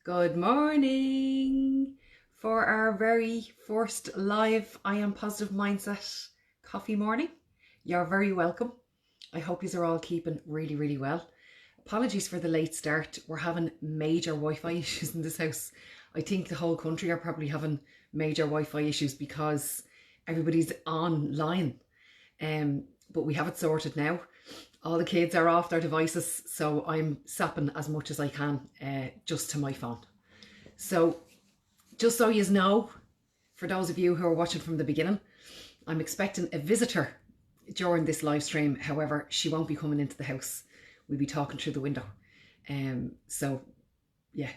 Good morning for our very first live I Am Positive Mindset coffee morning. You're very welcome. I hope you are all keeping really, really well. Apologies for the late start. We're having major Wi-Fi issues in this house. I think the whole country are probably having major Wi-Fi issues because everybody's online. But we have it sorted now. All the kids are off their devices, so I'm sapping as much as I can just to my phone. So just so you know, for those of you who are watching from the beginning, I'm expecting a visitor during this live stream. However, she won't be coming into the house. We'll be talking through the window. So yeah,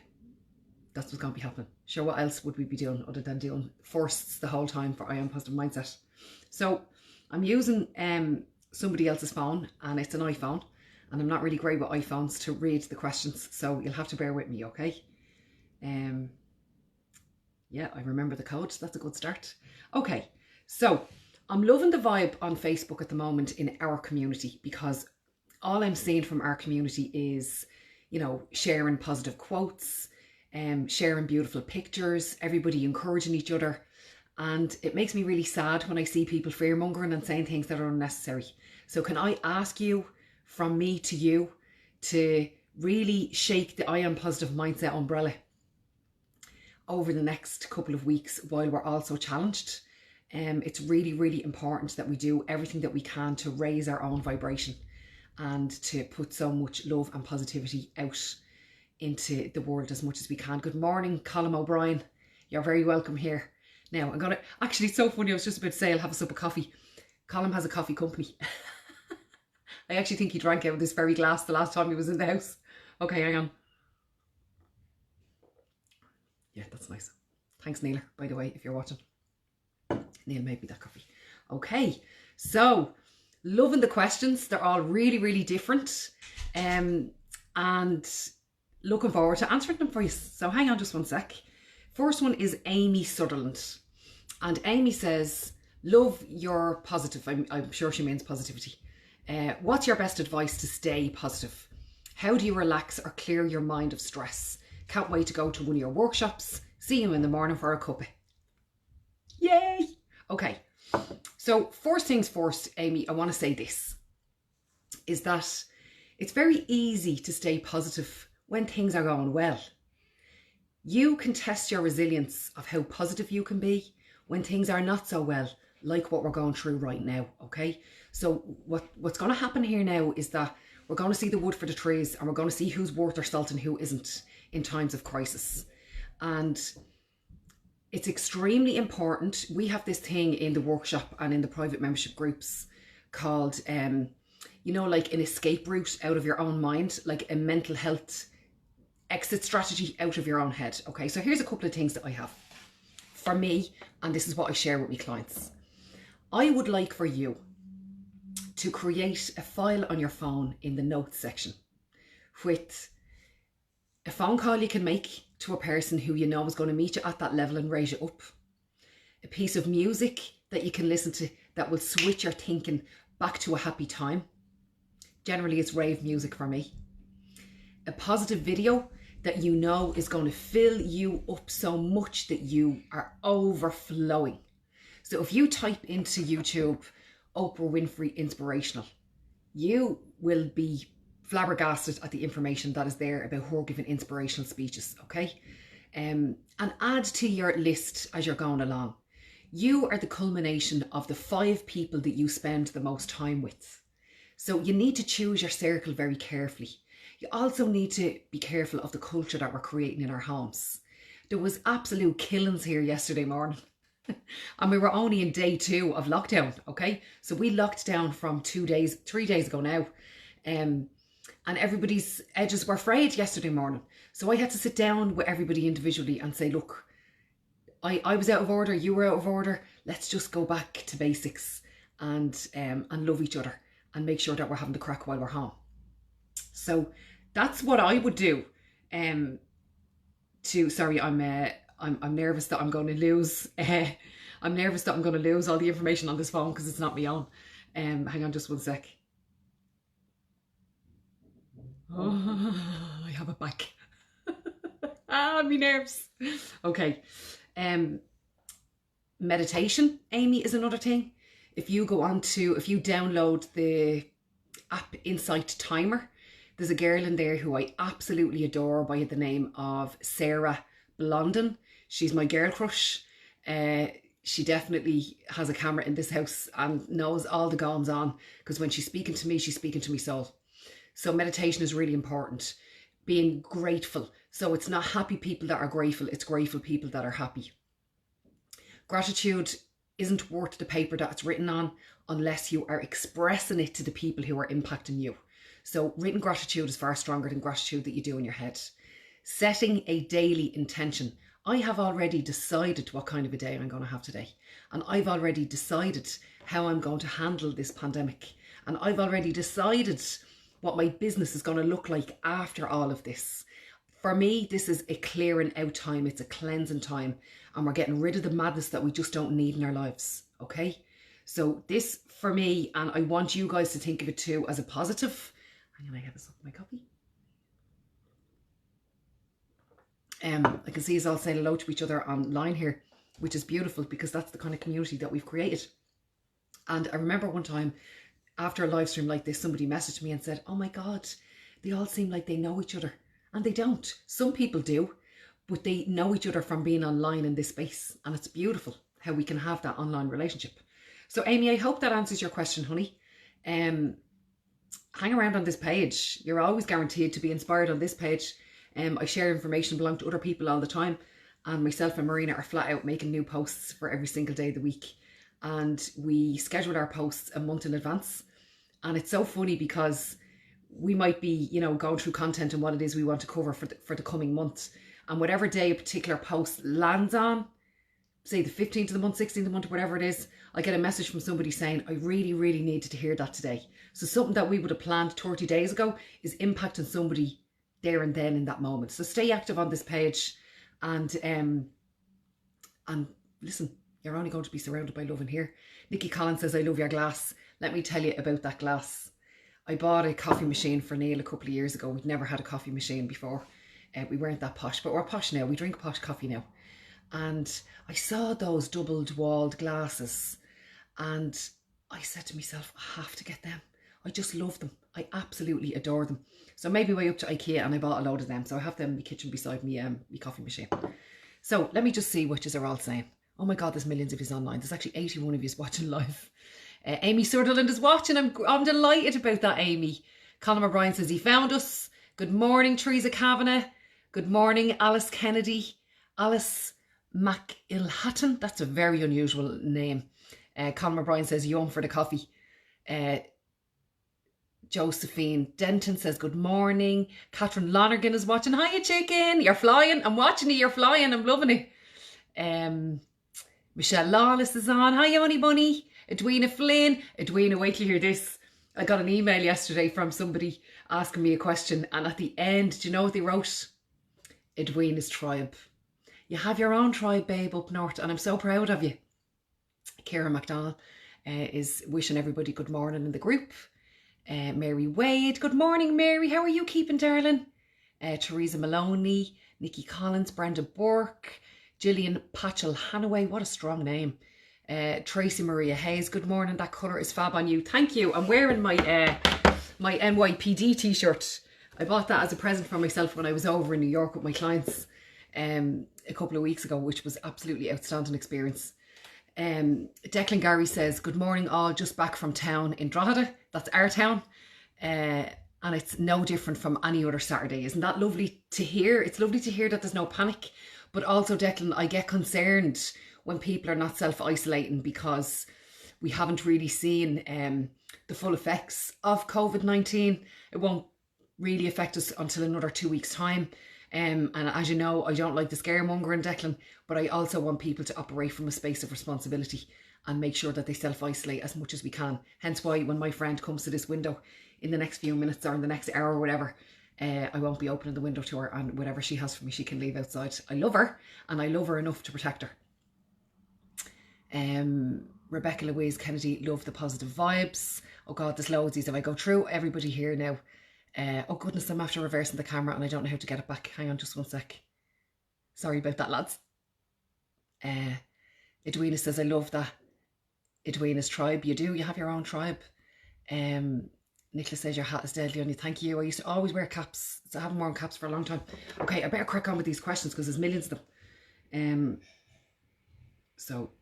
that's what's going to be happening. Sure, what else would we be doing other than doing firsts the whole time for I Am Positive Mindset? So I'm using somebody else's phone, and it's an iPhone, and I'm not really great with iPhones to read the questions, so you'll have to bear with me, okay? Yeah, I remember the code, so that's a good start. Okay, so I'm loving the vibe on Facebook at the moment in our community, because all I'm seeing from our community is, you know, sharing positive quotes, sharing beautiful pictures, everybody encouraging each other. And it makes me really sad when I see people fear-mongering and saying things that are unnecessary. So can I ask you, from me to you, to really shake the I Am Positive Mindset umbrella over the next couple of weeks while we're also challenged. It's really, really important that we do everything that we can to raise our own vibration and to put so much love and positivity out into the world as much as we can. Good morning, Colin O'Brien. You're very welcome here. Now, I'm going to... Actually, it's so funny. I was just about to say I'll have a cup of coffee. Colin has a coffee company. I actually think he drank out of this very glass the last time he was in the house. Okay, hang on. Yeah, that's nice. Thanks, Neil, by the way, if you're watching. Neil made me that coffee. Okay, so loving the questions. They're all really, really different. And looking forward to answering them for you. So hang on just one sec. First one is Amy Sutherland. And Amy says, love your positive. I'm sure she means positivity. What's your best advice to stay positive? How do you relax or clear your mind of stress? Can't wait to go to one of your workshops. See you in the morning for a cuppa. Yay! Okay, so first things first, Amy, I want to say this, is that it's very easy to stay positive when things are going well. You can test your resilience of how positive you can be when things are not so well, like what we're going through right now, okay? So what's going to happen here now is that we're going to see the wood for the trees, and we're going to see who's worth their salt and who isn't in times of crisis. And it's extremely important. We have this thing in the workshop and in the private membership groups called, you know, like an escape route out of your own mind, like a mental health exit strategy out of your own head. Okay, so here's a couple of things that I have for me, and this is what I share with my clients. I would like for you to create a file on your phone in the notes section with a phone call you can make to a person who you know is going to meet you at that level and raise you up. A piece of music that you can listen to that will switch your thinking back to a happy time. Generally, it's rave music for me. A positive video that you know is going to fill you up so much that you are overflowing. So if you type into YouTube, Oprah Winfrey Inspirational, you will be flabbergasted at the information that is there about her giving inspirational speeches, okay? And add to your list as you're going along. You are the culmination of the 5 people that you spend the most time with. So you need to choose your circle very carefully. You also need to be careful of the culture that we're creating in our homes. There was absolute killings here yesterday morning. And we were only in day 2 of lockdown, okay? So we locked down from 3 days ago now. And everybody's edges were frayed yesterday morning. So I had to sit down with everybody individually and say, look, I was out of order, you were out of order. Let's just go back to basics and love each other and make sure that we're having the crack while we're home. So that's what I would do. Sorry, I'm nervous that I'm going to lose. I'm nervous that I'm going to lose all the information on this phone because it's not my own. Hang on just one sec. Oh, I have it back. Me nerves. Okay. Meditation, Amy, is another thing. If you download the app Insight Timer, there's a girl in there who I absolutely adore by the name of Sarah Blondin. She's my girl crush. She definitely has a camera in this house and knows all the goings on, because when she's speaking to me, she's speaking to me soul. So meditation is really important. Being grateful. So it's not happy people that are grateful, it's grateful people that are happy. Gratitude isn't worth the paper that it's written on unless you are expressing it to the people who are impacting you. So written gratitude is far stronger than gratitude that you do in your head. Setting a daily intention. I have already decided what kind of a day I'm going to have today. And I've already decided how I'm going to handle this pandemic. And I've already decided what my business is going to look like after all of this. For me, this is a clearing out time. It's a cleansing time. And we're getting rid of the madness that we just don't need in our lives. Okay? So this, for me, and I want you guys to think of it too as a positive. Hang on, I have this up in my copy. I can see us all saying hello to each other online here, which is beautiful because that's the kind of community that we've created. And I remember one time after a live stream like this, somebody messaged me and said, oh my God, they all seem like they know each other. And they don't. Some people do, but they know each other from being online in this space. And it's beautiful how we can have that online relationship. So Amy, I hope that answers your question, honey. Hang around on this page. You're always guaranteed to be inspired on this page. I share information belong to other people all the time, and myself and Marina are flat out making new posts for every single day of the week, and we schedule our posts a month in advance. And it's so funny because we might be, going through content and what it is we want to cover for the coming month, and whatever day a particular post lands on, say the 15th of the month, 16th of the month, or whatever it is, I get a message from somebody saying, I really, really needed to hear that today. So something that we would have planned 30 days ago is impacting somebody there and then in that moment. So stay active on this page, and listen, you're only going to be surrounded by love in here. Nikki Collins says, I love your glass. Let me tell you about that glass. I bought a coffee machine for Neil a couple of years ago. We'd never had a coffee machine before. We weren't that posh, but we're posh now. We drink posh coffee now. And I saw those doubled walled glasses and I said to myself, I have to get them. I just love them. I absolutely adore them. So maybe way up to IKEA and I bought a load of them. So I have them in the kitchen beside me, my coffee machine. So let me just see what you are all saying. Oh my God, there's millions of yous online. There's actually 81 of yous watching live. Amy Sutherland is watching. I'm delighted about that, Amy. Colin O'Brien says he found us. Good morning, Teresa Kavanagh. Good morning, Alice Kennedy. Alice McIlhatton. That's a very unusual name. Colin O'Brien says yum for the coffee. Josephine Denton says good morning. Catherine Lonergan is watching. Hiya, chicken. You're flying. I'm watching you. You're flying. I'm loving it. Michelle Lawless is on. Hiya, honey bunny. Edwina Flynn. Edwina, wait till you hear this. I got an email yesterday from somebody asking me a question, and at the end, do you know what they wrote? Edwina's tribe. You have your own tribe, babe, up north, and I'm so proud of you. Ciara McDonald is wishing everybody good morning in the group. Mary Wade, good morning, Mary. How are you keeping, darling? Teresa Maloney, Nikki Collins, Brenda Burke, Gillian Patchell Hanaway. What a strong name. Tracy Maria Hayes, good morning. That colour is fab on you. Thank you. I'm wearing my my NYPD t-shirt. I bought that as a present for myself when I was over in New York with my clients a couple of weeks ago, which was absolutely outstanding experience. Declan Gary says, good morning all, just back from town in Drogheda. That's our town. And it's no different from any other Saturday. Isn't that lovely to hear? It's lovely to hear that there's no panic. But also, Declan, I get concerned when people are not self-isolating because we haven't really seen the full effects of COVID-19. It won't really affect us until another 2 weeks' time. And as you know, I don't like the scaremongering, Declan, but I also want people to operate from a space of responsibility and make sure that they self-isolate as much as we can. Hence why when my friend comes to this window in the next few minutes or in the next hour or whatever, I won't be opening the window to her, and whatever she has for me, she can leave outside. I love her, and I love her enough to protect her. Rebecca Louise Kennedy, love the positive vibes. Oh God, there's loads of these. If I go through everybody here now, oh goodness, I'm after reversing the camera and I don't know how to get it back. Hang on just one sec. Sorry about that, lads. Edwina says, I love that. Edwina's tribe. You do, you have your own tribe. Nicola says your hat is deadly on you. Thank you. I used to always wear caps. So I haven't worn caps for a long time. Okay, I better crack on with these questions because there's millions of them. So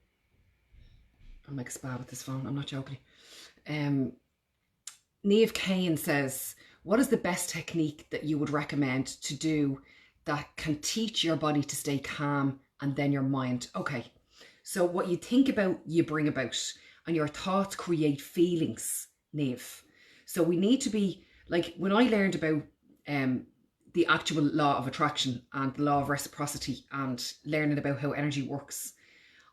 I'll make a spa with this phone. I'm not joking. Niamh Kane says, what is the best technique that you would recommend to do that can teach your body to stay calm and then your mind? Okay, so what you think about, you bring about, and your thoughts create feelings, Niamh. So we need to be, like when I learned about the actual law of attraction and the law of reciprocity and learning about how energy works,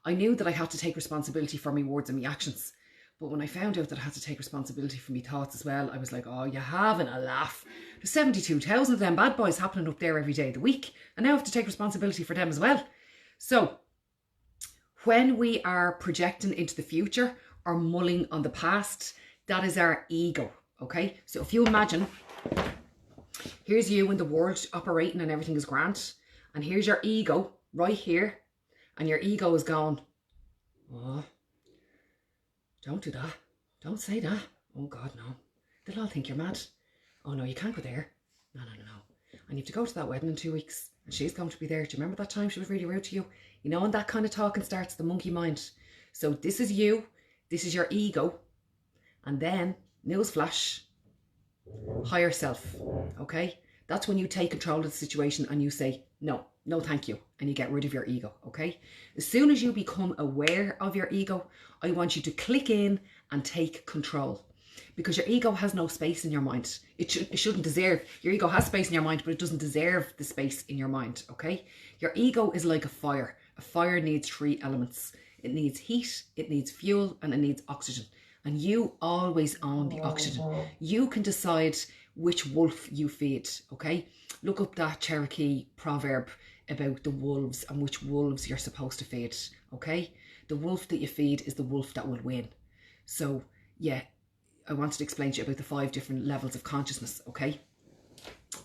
I knew that I had to take responsibility for my words and my actions. But when I found out that I had to take responsibility for my thoughts as well, I was like, oh, you're having a laugh. There's 72,000 of them bad boys happening up there every day of the week. And now I have to take responsibility for them as well. So when we are projecting into the future or mulling on the past, that is our ego, okay? So if you imagine, here's you in the world operating and everything is grand. And here's your ego right here. And your ego is going, oh, don't do that. Don't say that. Oh God, no. They'll all think you're mad. Oh no, you can't go there. No. And you have to go to that wedding in 2 weeks. And she's going to be there. Do you remember that time she was really rude to you? You know, and that kind of talking starts the monkey mind. So this is you. This is your ego. And then, newsflash, higher self. Okay? That's when you take control of the situation and you say, no thank you, and you get rid of your ego, okay? As soon as you become aware of your ego, I want you to click in and take control, because your ego has no space in your mind. It shouldn't deserve. Your ego has space in your mind, but it doesn't deserve the space in your mind, okay? Your ego is like a fire. A fire needs 3 elements. It needs heat, it needs fuel, and it needs oxygen. And you always own the oxygen. You can decide which wolf you feed, okay? Look up that Cherokee proverb about the wolves and which wolves you're supposed to feed, okay? The wolf that you feed is the wolf that will win. So, yeah, I wanted to explain to you about the 5 different levels of consciousness, okay?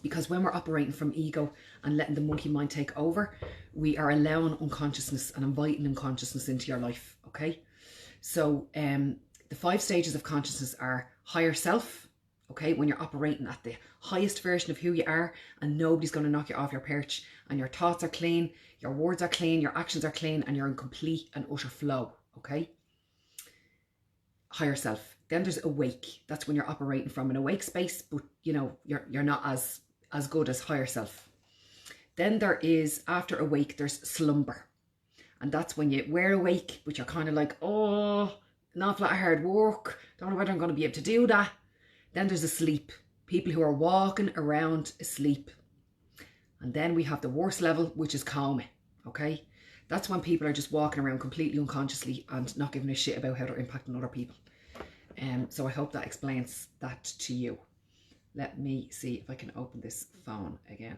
Because when we're operating from ego and letting the monkey mind take over, we are allowing unconsciousness and inviting unconsciousness into your life, okay? So, the 5 stages of consciousness are higher self, okay, when you're operating at the highest version of who you are and nobody's going to knock you off your perch and your thoughts are clean, your words are clean, your actions are clean, and you're in complete and utter flow, okay? Higher self. Then there's awake. That's when you're operating from an awake space, but you know, you're not as good as higher self. Then there is, after awake, there's slumber. And that's when we're awake, but you're kind of like, oh, an awful lot of hard work. Don't know whether I'm going to be able to do that. Then there's asleep. People who are walking around asleep. And then we have the worst level, which is coma, okay? That's when people are just walking around completely unconsciously and not giving a shit about how they're impacting other people. So I hope that explains that to you. Let me see if I can open this phone again.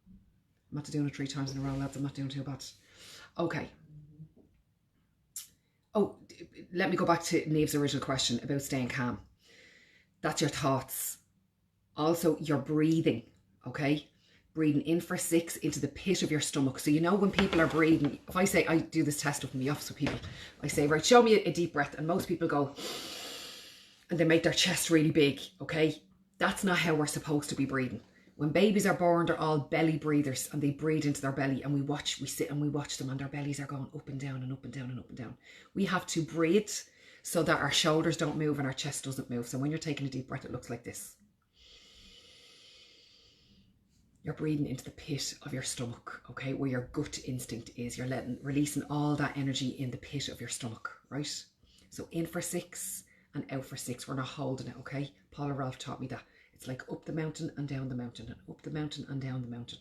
I'm not doing it 3 times in a row, lads. I'm not doing too bad. Okay. Oh, let me go back to Niamh's original question about staying calm. That's your thoughts. Also, your breathing, okay? Breathing in for 6 into the pit of your stomach. So you know when people are breathing, if I say, I do this test up in the office with people, I say, right, show me a deep breath. And most people go, and they make their chest really big, okay? That's not how we're supposed to be breathing. When babies are born, they're all belly breathers and they breathe into their belly, and we sit and we watch them and their bellies are going up and down and up and down and up and down. We have to breathe so that our shoulders don't move and our chest doesn't move. So when you're taking a deep breath, it looks like this. You're breathing into the pit of your stomach, okay, where your gut instinct is. You're releasing all that energy in the pit of your stomach, right? So in for 6 and out for 6. We're not holding it, okay? Paula Ralph taught me that. It's like up the mountain and down the mountain and up the mountain and down the mountain.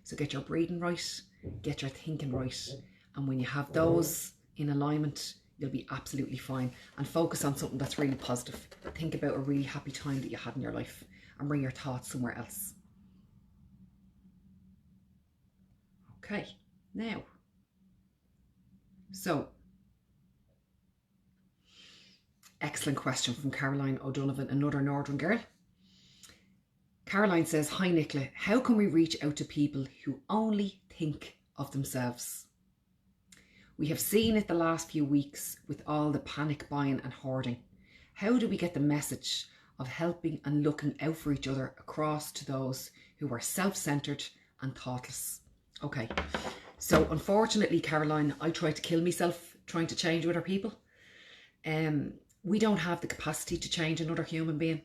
So get your breathing right, get your thinking right. And when you have those in alignment, you'll be absolutely fine. And focus on something that's really positive. Think about a really happy time that you had in your life and bring your thoughts somewhere else. Okay, now, so, excellent question from Caroline O'Donovan, another Northern girl. Caroline says, hi Nicola, how can we reach out to people who only think of themselves? We have seen it the last few weeks with all the panic buying and hoarding. How do we get the message of helping and looking out for each other across to those who are self-centered and thoughtless? Okay, so unfortunately, Caroline, I tried to kill myself trying to change other people. We don't have the capacity to change another human being.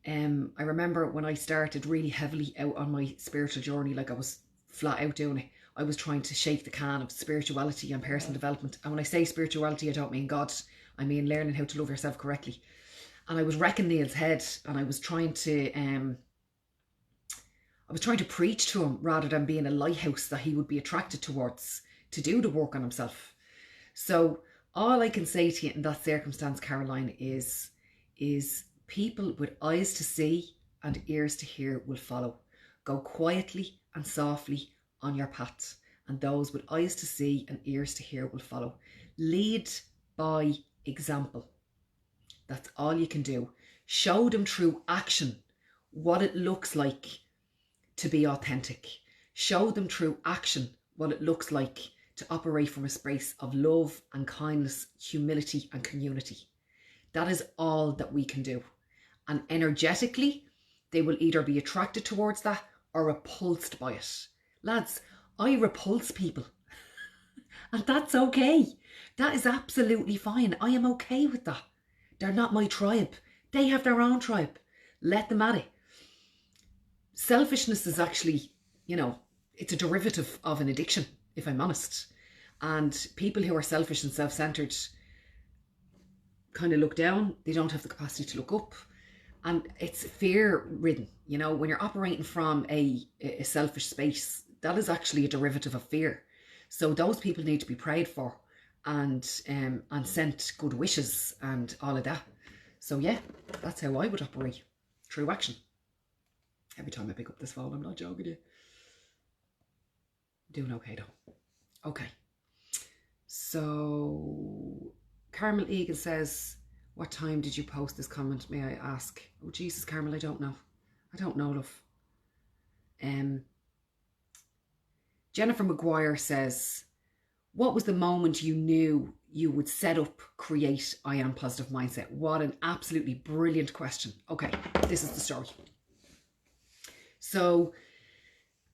I remember when I started really heavily out on my spiritual journey, like I was flat out doing it. I was trying to shake the can of spirituality and personal development. And when I say spirituality, I don't mean God. I mean learning how to love yourself correctly. And I was wrecking Neil's head, and I was trying to preach to him rather than being a lighthouse that he would be attracted towards to do the work on himself. So all I can say to you in that circumstance, Caroline, is people with eyes to see and ears to hear will follow. Go quietly and softly on your path, and those with eyes to see and ears to hear will follow. Lead by example. That's all you can do. Show them through action what it looks like to be authentic. Show them through action what it looks like to operate from a space of love and kindness, humility and community. That is all that we can do. And energetically, they will either be attracted towards that or repulsed by it. Lads, I repulse people. And that's okay. That is absolutely fine. I am okay with that. They're not my tribe. They have their own tribe. Let them at it. Selfishness is actually, it's a derivative of an addiction, if I'm honest. And people who are selfish and self-centered kind of look down. They don't have the capacity to look up. And it's fear-ridden. When you're operating from a selfish space, that is actually a derivative of fear. So those people need to be prayed for and sent good wishes and all of that. So yeah, that's how I would operate, through action. Every time I pick up this phone, I'm not joking you. Doing okay though. Okay. So Carmel Egan says, what time did you post this comment, may I ask? Oh Jesus, Carmel, I don't know. I don't know, love. Jennifer McGuire says, what was the moment you knew you would set up, create I Am Positive Mindset? What an absolutely brilliant question. Okay, this is the story. So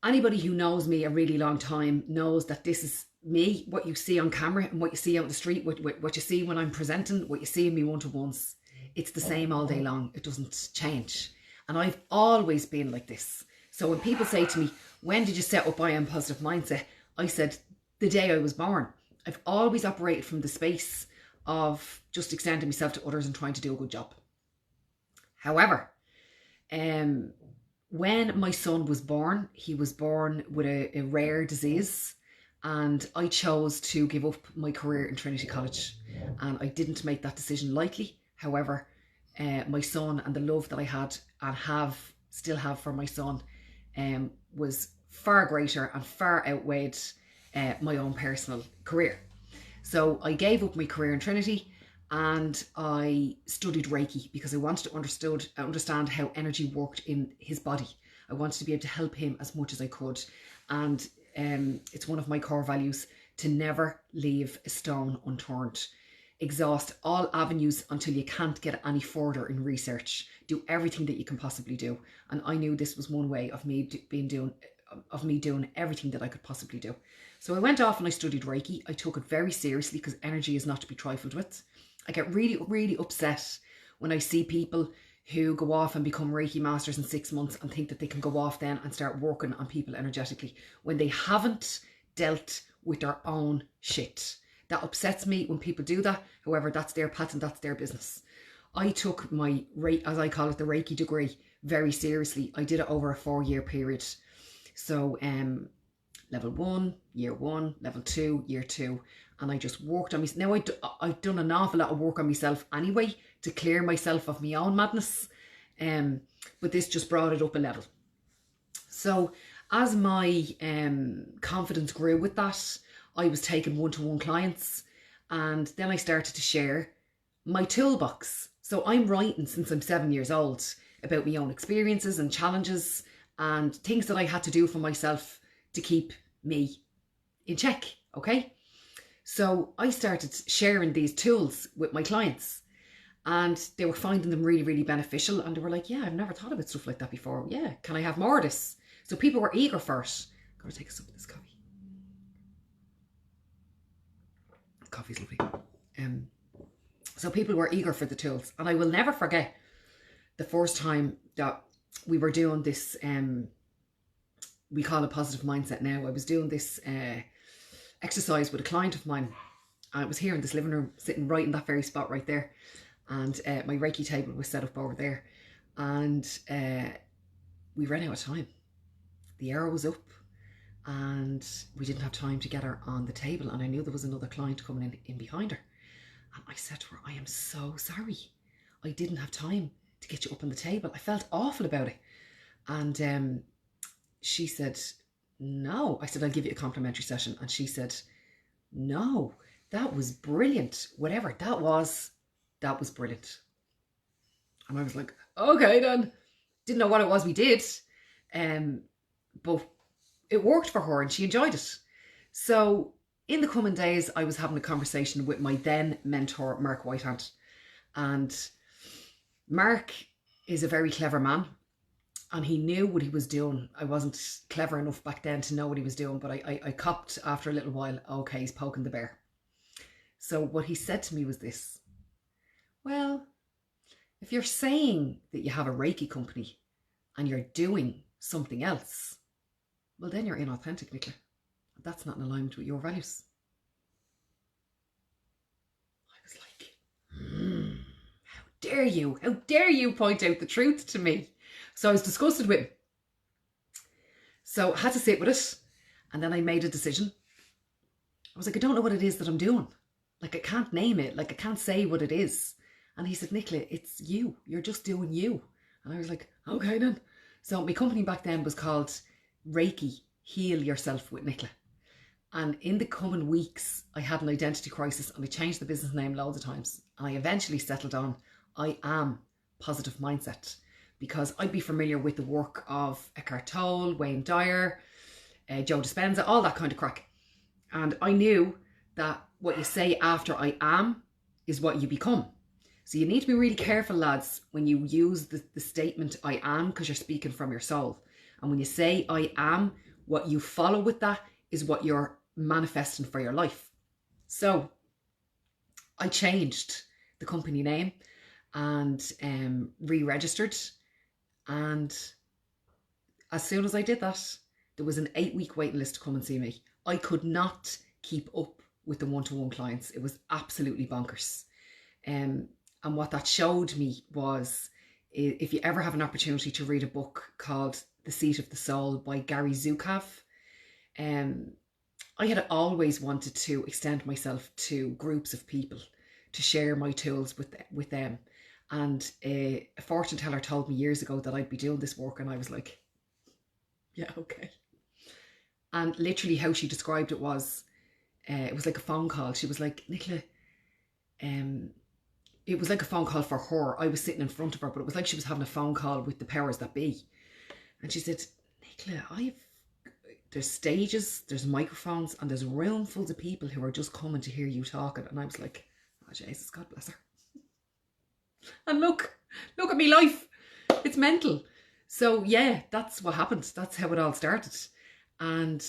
anybody who knows me a really long time knows that this is me, what you see on camera and what you see out in the street, what you see when I'm presenting, what you see in me one-to-ones. It's the same all day long. It doesn't change. And I've always been like this. So when people say to me, when did you set up I Am Positive Mindset? I said, the day I was born. I've always operated from the space of just extending myself to others and trying to do a good job. However, when my son was born, he was born with a rare disease, and I chose to give up my career in Trinity College, and I didn't make that decision lightly. However, my son and the love that I had and still have for my son was far greater and far outweighed my own personal career. So I gave up my career in Trinity and I studied Reiki because I wanted to understand how energy worked in his body. I wanted to be able to help him as much as I could. And it's one of my core values to never leave a stone unturned. Exhaust all avenues until you can't get any further in research. Do everything that you can possibly do. And I knew this was one way of me doing everything that I could possibly do. So I went off and I studied Reiki. I took it very seriously because energy is not to be trifled with. I get really, really upset when I see people who go off and become Reiki masters in 6 months and think that they can go off then and start working on people energetically when they haven't dealt with their own shit. That upsets me when people do that. However, that's their path and that's their business. I took my, as I call it, the Reiki degree very seriously. I did it over a 4-year period. So level 1, year 1, level 2, year 2. And I just worked on myself. Now I've done an awful lot of work on myself anyway to clear myself of my own madness. But this just brought it up a level. So as my confidence grew with that, I was taking one-to-one clients, and then I started to share my toolbox. So I'm writing since I'm 7 years old. about my own experiences and challenges and things that I had to do for myself to keep me in check, okay? So I started sharing these tools with my clients and they were finding them really, really beneficial. And they were like, yeah, I've never thought about stuff like that before. Yeah, can I have more of this? So people were eager for it. I'm going to take a sip of this coffee. Coffee's lovely. So people were eager for the tools. And I will never forget the first time that we were doing this, we call it positive mindset now. I was doing this exercise with a client of mine. I was here in this living room, sitting right in that very spot right there. And my Reiki table was set up over there. And we ran out of time. The hour was up and we didn't have time to get her on the table. And I knew there was another client coming in behind her. And I said to her, I am so sorry. I didn't have time to get you up on the table. I felt awful about it. And she said, no. I said, I'll give you a complimentary session. And she said, no, that was brilliant. Whatever that was brilliant. And I was like, okay then. Didn't know what it was we did. But it worked for her and she enjoyed it. So in the coming days, I was having a conversation with my then mentor, Mark Whitehand. And Mark is a very clever man and he knew what he was doing. I wasn't clever enough back then to know what he was doing, but I copped after a little while, okay, he's poking the bear. So what he said to me was this: well, if you're saying that you have a Reiki company and you're doing something else, well, then you're inauthentic, Nicola. That's not in alignment with your values. I was like, how dare you point out the truth to me? So I was disgusted with him. So I had to sit with it. And then I made a decision. I was like, I don't know what it is that I'm doing. Like, I can't name it. Like, I can't say what it is. And he said, Nicola, it's you. You're just doing you. And I was like, okay then. So my company back then was called Reiki Heal Yourself with Nicola. And in the coming weeks, I had an identity crisis and I changed the business name loads of times. And I eventually settled on, I am positive mindset, because I'd be familiar with the work of Eckhart Tolle, Wayne Dyer, Joe Dispenza, all that kind of crack. And I knew that what you say after I am is what you become. So you need to be really careful, lads, when you use the statement I am, because you're speaking from your soul. And when you say I am, what you follow with that is what you're manifesting for your life. So I changed the company name and re-registered. And as soon as I did that, there was an 8-week waiting list to come and see me. I could not keep up with the one-to-one clients. It was absolutely bonkers. And what that showed me was, if you ever have an opportunity to read a book called The Seat of the Soul by Gary Zukav, I had always wanted to extend myself to groups of people, to share my tools with them. And a fortune teller told me years ago that I'd be doing this work, and I was like, yeah, okay. And literally how she described it was like a phone call. She was like, Nicola, it was like a phone call for her. I was sitting in front of her, but it was like she was having a phone call with the powers that be. And she said, Nicola, there's stages, there's microphones, and there's roomfuls of people who are just coming to hear you talking. And I was like, oh, Jesus, God bless her. And look at me life. It's mental. So yeah, that's what happened. That's how it all started. And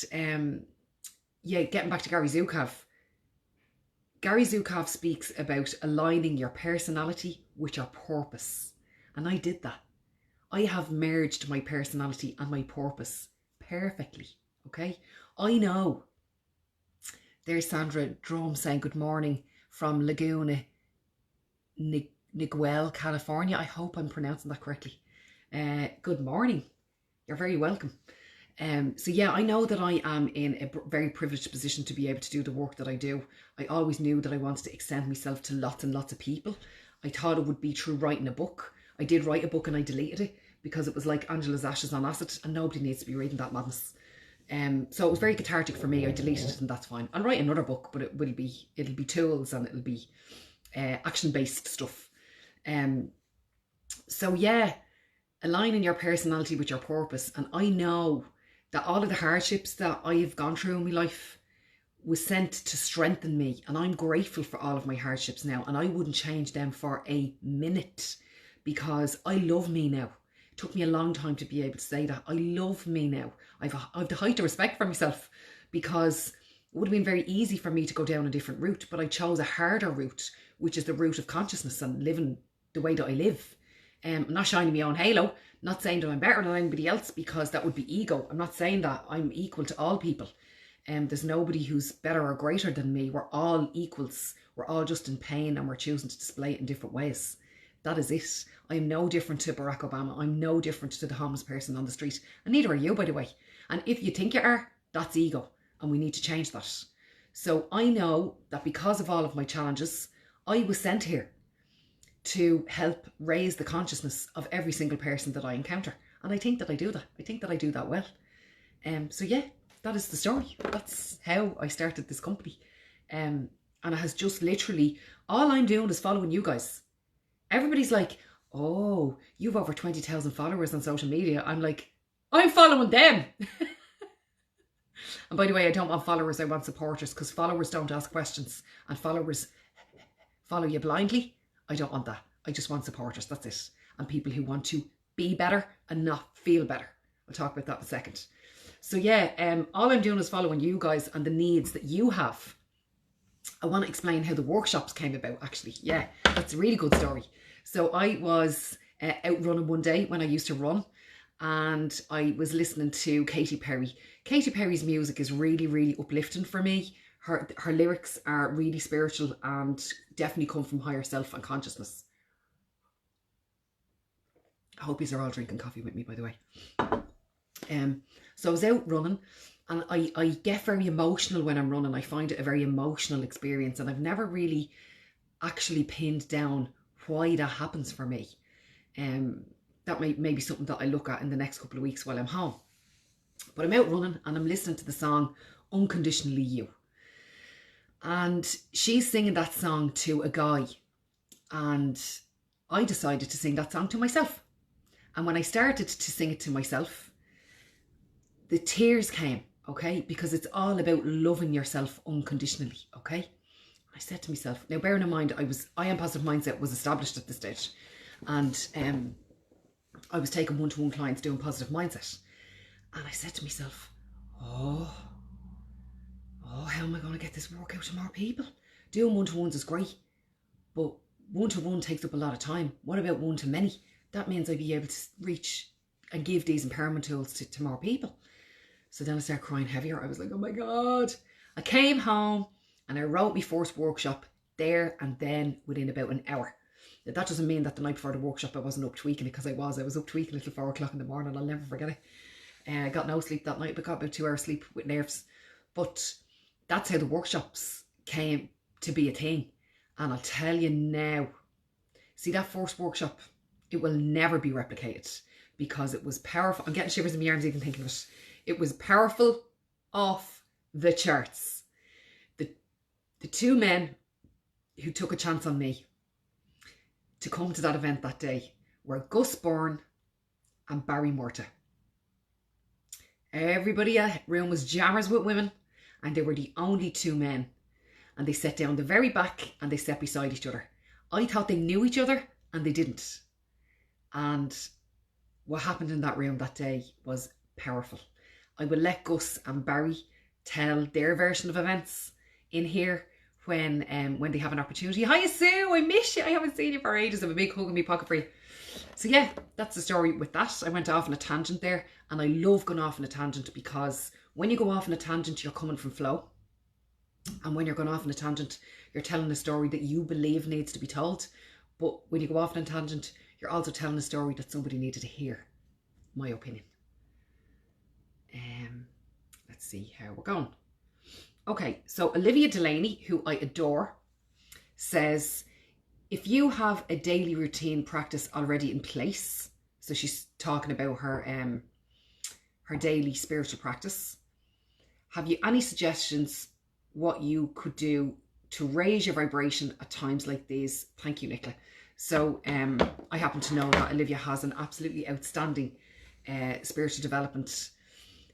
getting back to Gary Zukav. Gary Zukav speaks about aligning your personality with your purpose. And I did that. I have merged my personality and my purpose perfectly. Okay? I know. There's Sandra Drum saying good morning from Laguna Niguel, California. I hope I'm pronouncing that correctly. Good morning. You're very welcome. So yeah, I know that I am in a very privileged position to be able to do the work that I do. I always knew that I wanted to extend myself to lots and lots of people. I thought it would be through writing a book. I did write a book and I deleted it because it was like Angela's Ashes on Acid and nobody needs to be reading that madness. So it was very cathartic for me. I deleted it and that's fine. I'll write another book, but it'll be tools and it'll be action-based stuff. So yeah, aligning your personality with your purpose. And I know that all of the hardships that I've gone through in my life was sent to strengthen me. And I'm grateful for all of my hardships now. And I wouldn't change them for a minute, because I love me now. It took me a long time to be able to say that. I love me now. I've the height of respect for myself, because it would have been very easy for me to go down a different route, but I chose a harder route, which is the route of consciousness and living the way that I live. I'm not shining my own halo, not saying that I'm better than anybody else, because that would be ego. I'm not saying that. I'm equal to all people. There's nobody who's better or greater than me. We're all equals. We're all just in pain, and we're choosing to display it in different ways. That is it. I'm no different to Barack Obama. I'm no different to the homeless person on the street. And neither are you, by the way. And if you think you are, that's ego. And we need to change that. So I know that because of all of my challenges, I was sent here to help raise the consciousness of every single person that I encounter. And I think that I do that. I think that I do that well. So yeah, that is the story. That's how I started this company. And it has just literally, all I'm doing is following you guys. Everybody's like, oh, you've over 20,000 followers on social media. I'm like, I'm following them. And by the way, I don't want followers, I want supporters, because followers don't ask questions and followers follow you blindly. I don't want that. I just want supporters, that's it. And people who want to be better and not feel better. I'll talk about that in a second. So yeah, all I'm doing is following you guys and the needs that you have. I want to explain how the workshops came about, actually. Yeah, that's a really good story. So I was out running one day when I used to run, and I was listening to Katy Perry. Katy Perry's music is really, really uplifting for me. Her lyrics are really spiritual and definitely come from higher self and consciousness. I hope you're all drinking coffee with me, by the way. So I was out running, and I get very emotional when I'm running. I find it a very emotional experience, and I've never really actually pinned down why that happens for me. That may be something that I look at in the next couple of weeks while I'm home. But I'm out running and I'm listening to the song Unconditionally You. And she's singing that song to a guy. And I decided to sing that song to myself. And when I started to sing it to myself, the tears came, okay? Because it's all about loving yourself unconditionally, okay? I said to myself, now bearing in mind, I Am Positive Mindset was established at this stage. And I was taking one-to-one clients doing positive mindset. And I said to myself, oh, how am I going to get this work out to more people? Doing one-to-ones is great, but one-to-one takes up a lot of time. What about one-to-many? That means I'd be able to reach and give these empowerment tools to more people. So then I started crying heavier. I was like, oh my God. I came home and I wrote my first workshop there and then within about an hour. Now, that doesn't mean that the night before the workshop I wasn't up tweaking it, because I was up tweaking it till 4 o'clock in the morning. I'll never forget it. I got no sleep that night, but got about 2 hours sleep with nerves. But that's how the workshops came to be a thing. And I'll tell you now, see that first workshop, it will never be replicated, because it was powerful. I'm getting shivers in my arms even thinking of it. It was powerful off the charts. The two men who took a chance on me to come to that event that day were Gus Byrne and Barry Murta. Everybody in the room was jammers with women, and they were the only two men. And they sat down the very back and they sat beside each other. I thought they knew each other, and they didn't. And what happened in that room that day was powerful. I will let Gus and Barry tell their version of events in here when they have an opportunity. Hiya Sue, I miss you. I haven't seen you for ages. I have a big hug in my pocket for you. So yeah, that's the story with that. I went off on a tangent there, and I love going off on a tangent, because when you go off on a tangent, you're coming from flow. And when you're going off on a tangent, you're telling a story that you believe needs to be told. But when you go off on a tangent, you're also telling a story that somebody needed to hear. My opinion. Let's see how we're going. Okay, so Olivia Delaney, who I adore, says, if you have a daily routine practice already in place, so she's talking about her daily spiritual practice, have you any suggestions what you could do to raise your vibration at times like these? Thank you, Nicola. So I happen to know that Olivia has an absolutely outstanding spiritual development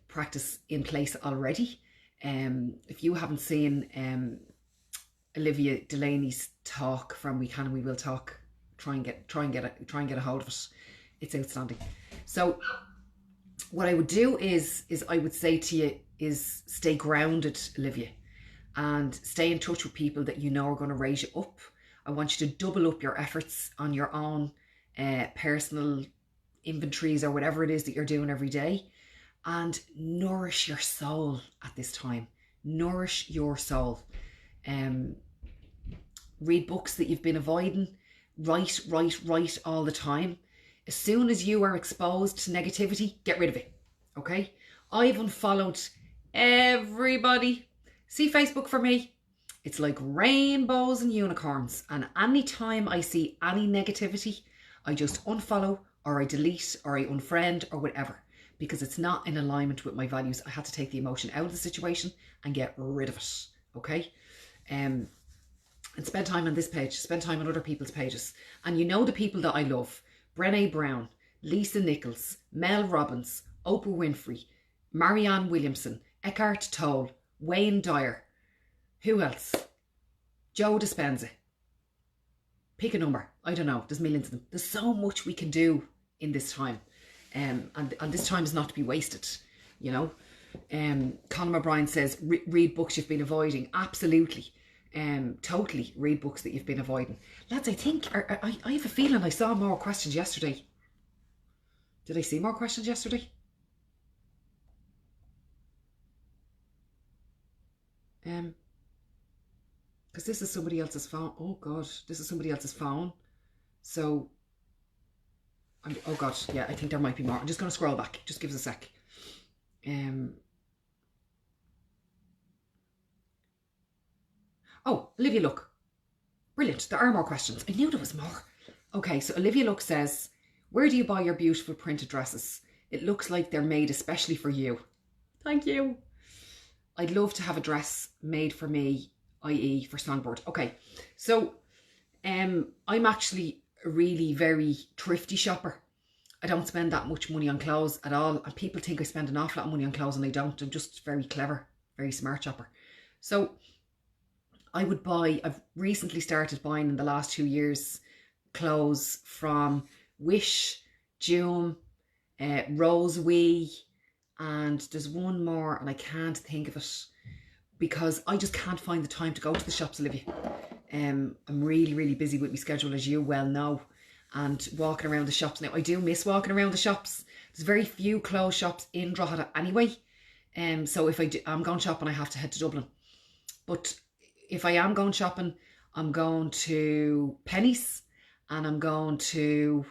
practice in place already. If you haven't seen Olivia Delaney's talk from We Can and We Will Talk, try and get a hold of it. It's outstanding. So what I would do is I would say to you is stay grounded, Olivia, and stay in touch with people that you know are going to raise you up. I want you to double up your efforts on your own personal inventories or whatever it is that you're doing every day, and nourish your soul at this time. Nourish your soul. Read books that you've been avoiding. Write all the time. As soon as you are exposed to negativity, get rid of it. Okay? I've unfollowed everybody. See Facebook for me? It's like rainbows and unicorns. And anytime I see any negativity, I just unfollow or I delete or I unfriend or whatever, because it's not in alignment with my values. I had to take the emotion out of the situation and get rid of it. Okay? And spend time on this page, spend time on other people's pages. And you know the people that I love: Brené Brown, Lisa Nichols, Mel Robbins, Oprah Winfrey, Marianne Williamson, Eckhart Tolle, Wayne Dyer. Who else? Joe Dispenza. Pick a number. I don't know. There's millions of them. There's so much we can do in this time. And this time is not to be wasted, you know. Colin O'Brien says, read books you've been avoiding. Absolutely. Totally read books that you've been avoiding. Lads, I think, I have a feeling I saw more questions yesterday. Did I see more questions yesterday? Because this is somebody else's phone. Oh God, this is somebody else's phone. So, oh God, yeah, I think there might be more. I'm just going to scroll back. Just give us a sec. Oh, Olivia Look. Brilliant. There are more questions. I knew there was more. Okay, so Olivia Look says, where do you buy your beautiful printed dresses? It looks like they're made especially for you. Thank you. I'd love to have a dress made for me, i.e. for Songbird. Okay, so I'm actually a really very thrifty shopper. I don't spend that much money on clothes at all. And people think I spend an awful lot of money on clothes and I don't. I'm just very clever, very smart shopper. So I would buy, I've recently started buying in the last 2 years clothes from Wish, Joom, Rose Wee, and there's one more and I can't think of it because I just can't find the time to go to the shops, Olivia. I'm really, really busy with my schedule, as you well know, and walking around the shops now. I do miss walking around the shops. There's very few clothes shops in Drogheda anyway. So if I'm going shopping, I have to head to Dublin. But if I am going shopping, I'm going to Penny's and I'm going to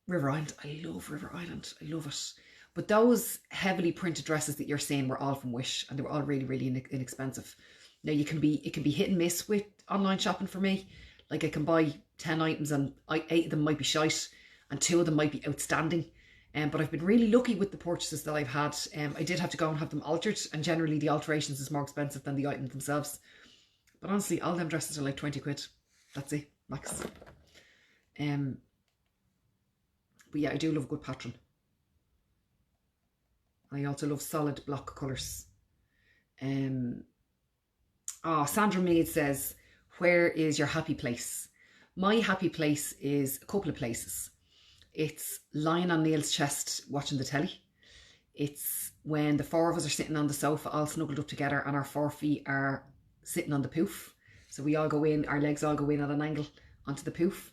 River Island. I love River Island. I love it. But those heavily printed dresses that you're seeing were all from Wish and they were all really, really inexpensive. Now it can be hit and miss with online shopping for me. Like I can buy 10 items and 8 of them might be shite and 2 of them might be outstanding. But I've been really lucky with the purchases that I've had. I did have to go and have them altered, and generally the alterations is more expensive than the items themselves. But honestly, all them dresses are like 20 quid. That's it, max. But yeah, I do love a good pattern. I also love solid block colours. Sandra Mead says, where is your happy place? My happy place is a couple of places. It's lying on Neil's chest watching the telly. It's when the 4 of us are sitting on the sofa all snuggled up together and our 4 feet are sitting on the poof. So we all go in, our legs all go in at an angle onto the poof.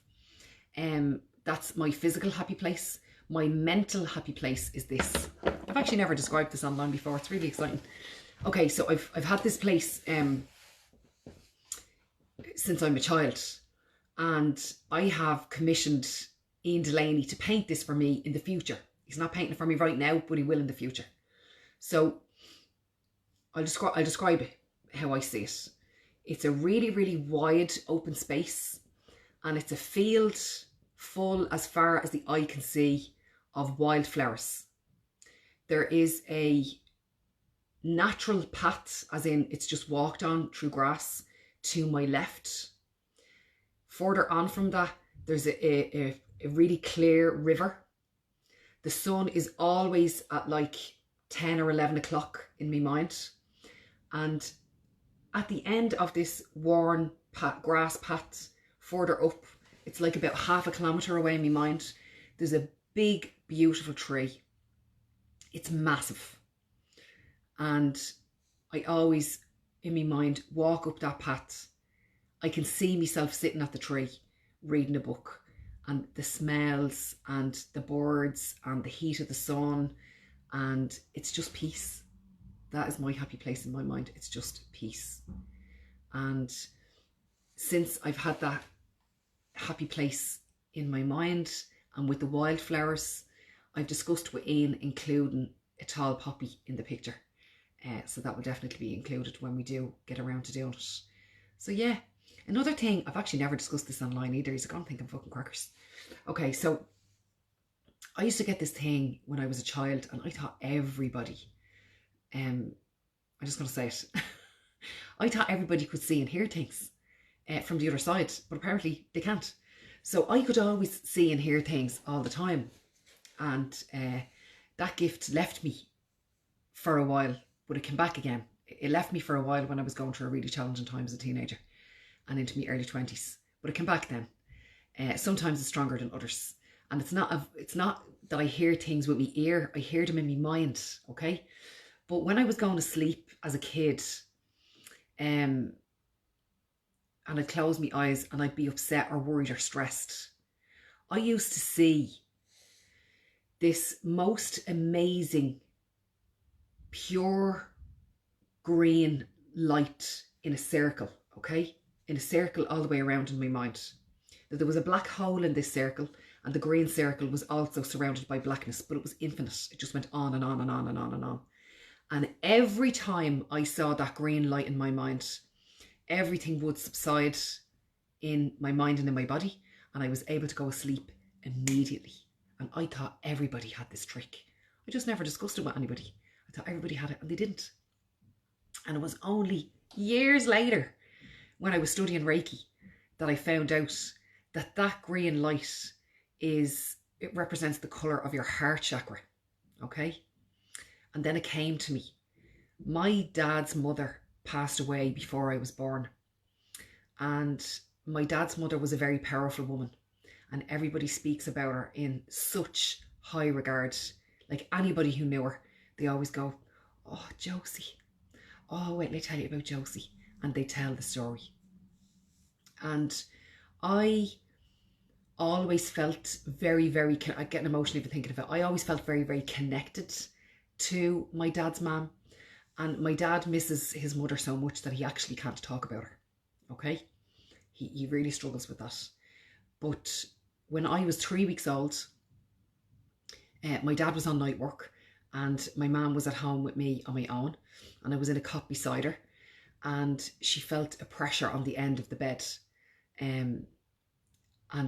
That's my physical happy place. My mental happy place is this. I've actually never described this online before. It's really exciting. Okay, so I've had this place since I'm a child, and I have commissioned Ian Delaney to paint this for me in the future. He's not painting it for me right now, but he will in the future. So I'll describe it how I see it. It's a really, really wide open space, and it's a field full as far as the eye can see of wildflowers. There is a natural path, as in it's just walked on through grass, to my left. further on from that, there's a really clear river. The sun is always at like 10 or 11 o'clock in my mind. And at the end of this worn grass path, further up, it's like about half a kilometre away in my mind, there's a big, beautiful tree. It's massive. And I always, in my mind, walk up that path. I can see myself sitting at the tree, reading a book, and the smells and the birds and the heat of the sun, and it's just peace. That is my happy place in my mind. It's just peace. And since I've had that happy place in my mind, and with the wildflowers, I've discussed with Ian including a tall poppy in the picture. So that will definitely be included when we do get around to doing it. So yeah, another thing, I've actually never discussed this online either. He's gone thinking fucking crackers. Okay, so I used to get this thing when I was a child, and I thought everybody, I'm just going to say it, I thought everybody could see and hear things from the other side, but apparently they can't. So I could always see and hear things all the time, and that gift left me for a while, but it came back again. It left me for a while when I was going through a really challenging time as a teenager and into my early 20s, but it came back then. Sometimes it's stronger than others, and it's not that I hear things with my ear, I hear them in my mind, okay? But when I was going to sleep as a kid, and I'd close my eyes and I'd be upset or worried or stressed, I used to see this most amazing pure green light in a circle, okay? In a circle all the way around in my mind. That there was a black hole in this circle, and the green circle was also surrounded by blackness, but it was infinite. It just went on and on and on and on and on. And every time I saw that green light in my mind, everything would subside in my mind and in my body, and I was able to go asleep immediately. And I thought everybody had this trick. I just never discussed it with anybody. I thought everybody had it, and they didn't. And it was only years later, when I was studying Reiki, that I found out that that green light it represents the colour of your heart chakra, okay? And then it came to me. My dad's mother passed away before I was born. And my dad's mother was a very powerful woman, and everybody speaks about her in such high regard. Like anybody who knew her, they always go, oh, Josie. Oh, wait, let me tell you about Josie. And they tell the story. And I always felt very, very, I get emotional even thinking of it. I always felt very, very connected to my dad's mum. And my dad misses his mother so much that he actually can't talk about her. Okay? He really struggles with that. But when I was 3 weeks old, my dad was on night work, and my mum was at home with me on my own, and I was in a cot beside her, and she felt a pressure on the end of the bed, and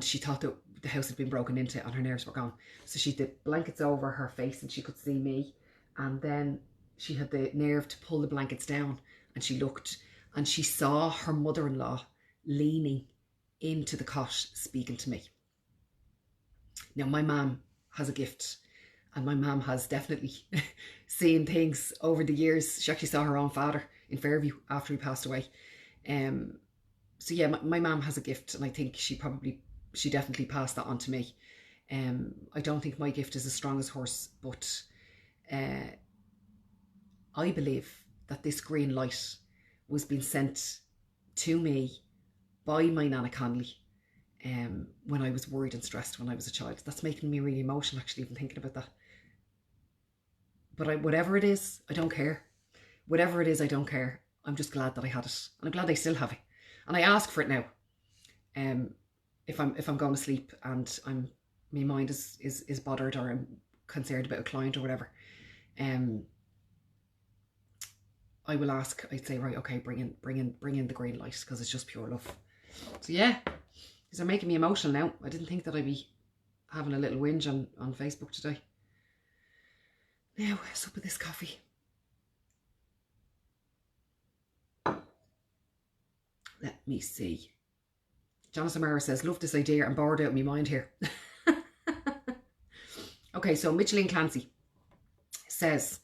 she thought that the house had been broken into and her nerves were gone. So she did blankets over her face and she could see me, and then she had the nerve to pull the blankets down, and she looked and she saw her mother-in-law leaning into the cot speaking to me. Now my mum has a gift, and my mum has definitely seen things over the years. She actually saw her own father in Fairview after he passed away. So yeah, my mum has a gift, and I think she definitely passed that on to me. I don't think my gift is as strong as hers, but I believe that this green light was being sent to me by my Nana Connolly when I was worried and stressed when I was a child. That's making me really emotional actually even thinking about that. But whatever it is, I don't care. Whatever it is, I don't care. I'm just glad that I had it, and I'm glad I still have it. And I ask for it now. If I'm going to sleep and my mind is bothered, or I'm concerned about a client or whatever, I will ask. I'd say, right, okay, bring in the green light, because it's just pure love. So yeah, these are making me emotional now. I didn't think that I'd be having a little whinge on Facebook today. Now, what's up with this coffee? Let me see. Janice O'Mara says, love this idea. I'm bored out of my mind here. Okay, so Micheline Clancy says,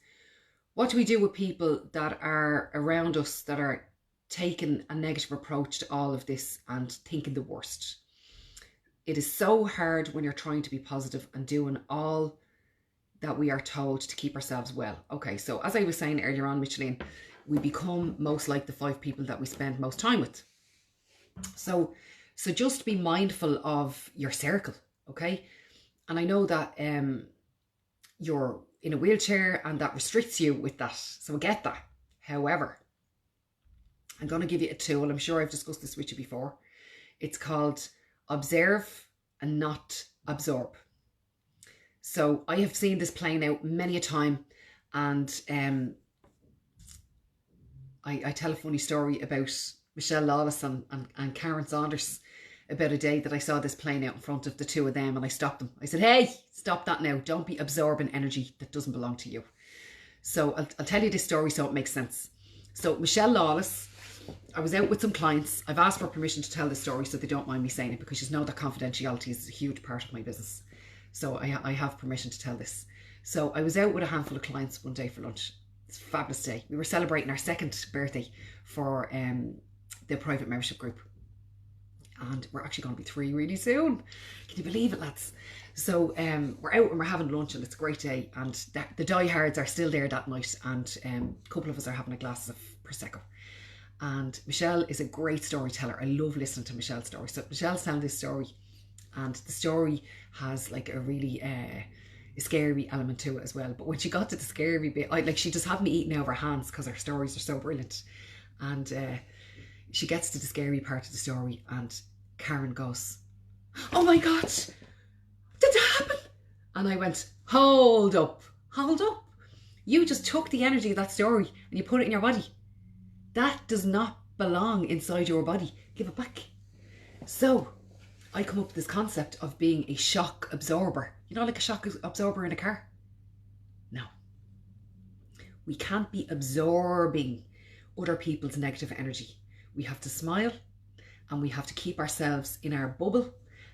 what do we do with people that are around us that are taking a negative approach to all of this and thinking the worst? It is so hard when you're trying to be positive and doing all that we are told to keep ourselves well. Okay, so as I was saying earlier on, Micheline, we become most like the 5 people that we spend most time with. So just be mindful of your circle, okay? And I know that you're in a wheelchair and that restricts you with that. So I get that. However, I'm going to give you a tool. I'm sure I've discussed this with you before. It's called observe and not absorb. So I have seen this playing out many a time, and I tell a funny story about Michelle Lawless and Karen Saunders about a day that I saw this playing out in front of the 2 of them, and I stopped them. I said, hey, stop that now. Don't be absorbing energy that doesn't belong to you. So I'll tell you this story so it makes sense. So Michelle Lawless, I was out with some clients. I've asked for permission to tell this story so they don't mind me saying it, because you know that confidentiality is a huge part of my business. So I have permission to tell this. So I was out with a handful of clients one day for lunch. It's a fabulous day. We were celebrating our 2nd birthday for the private membership group. And we're actually going to be 3 really soon. Can you believe it, lads? So we're out and we're having lunch, and it's a great day. And the diehards are still there that night. And a couple of us are having a glass of Prosecco. And Michelle is a great storyteller. I love listening to Michelle's story. So Michelle's telling this story, and the story has like a really a scary element to it as well. But when she got to the scary bit, she just had me eating out of her hands because her stories are so brilliant. And she gets to the scary part of the story, and Karen goes, oh my God, did that happen? And I went, hold up. You just took the energy of that story and you put it in your body. That does not belong inside your body. Give it back. So I come up with this concept of being a shock absorber. You know, like a shock absorber in a car? No. We can't be absorbing other people's negative energy. We have to smile, and we have to keep ourselves in our bubble,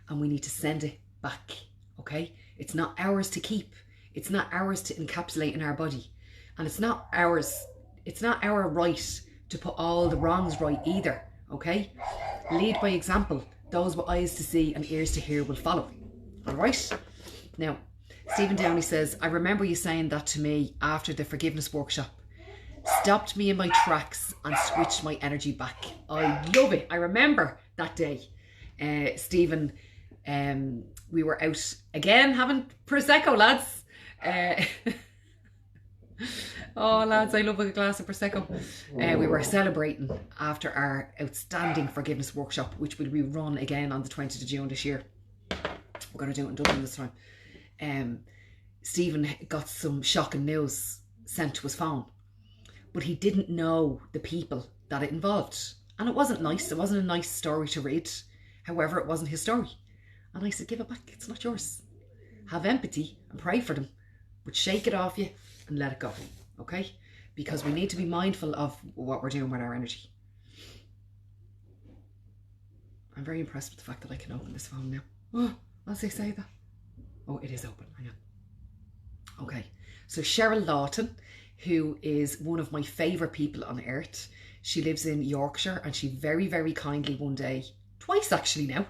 and we need to send it back, okay? It's not ours to keep. It's not ours to encapsulate in our body. And it's not our right to put all the wrongs right either, okay? Lead by example. Those with eyes to see and ears to hear will follow. All right? Now, Stephen Downey says, I remember you saying that to me after the forgiveness workshop. Stopped me in my tracks and switched my energy back. I love it. I remember that day. Stephen, we were out again having Prosecco, lads. Oh, lads, I love a glass of Prosecco. We were celebrating after our outstanding forgiveness workshop, which will be run again on the 20th of June this year. We're going to do it in Dublin this time. Stephen got some shocking news sent to his phone, but he didn't know the people that it involved. And it wasn't nice. It wasn't a nice story to read. However, it wasn't his story. And I said, give it back. It's not yours. Have empathy and pray for them, but shake it off you and let it go. Okay? Because we need to be mindful of what we're doing with our energy. I'm very impressed with the fact that I can open this phone now. Oh, as they say that. Oh, it is open. Hang on. Okay. So Cheryl Lawton, who is one of my favourite people on earth. She lives in Yorkshire, and she very, very kindly one day, twice actually now,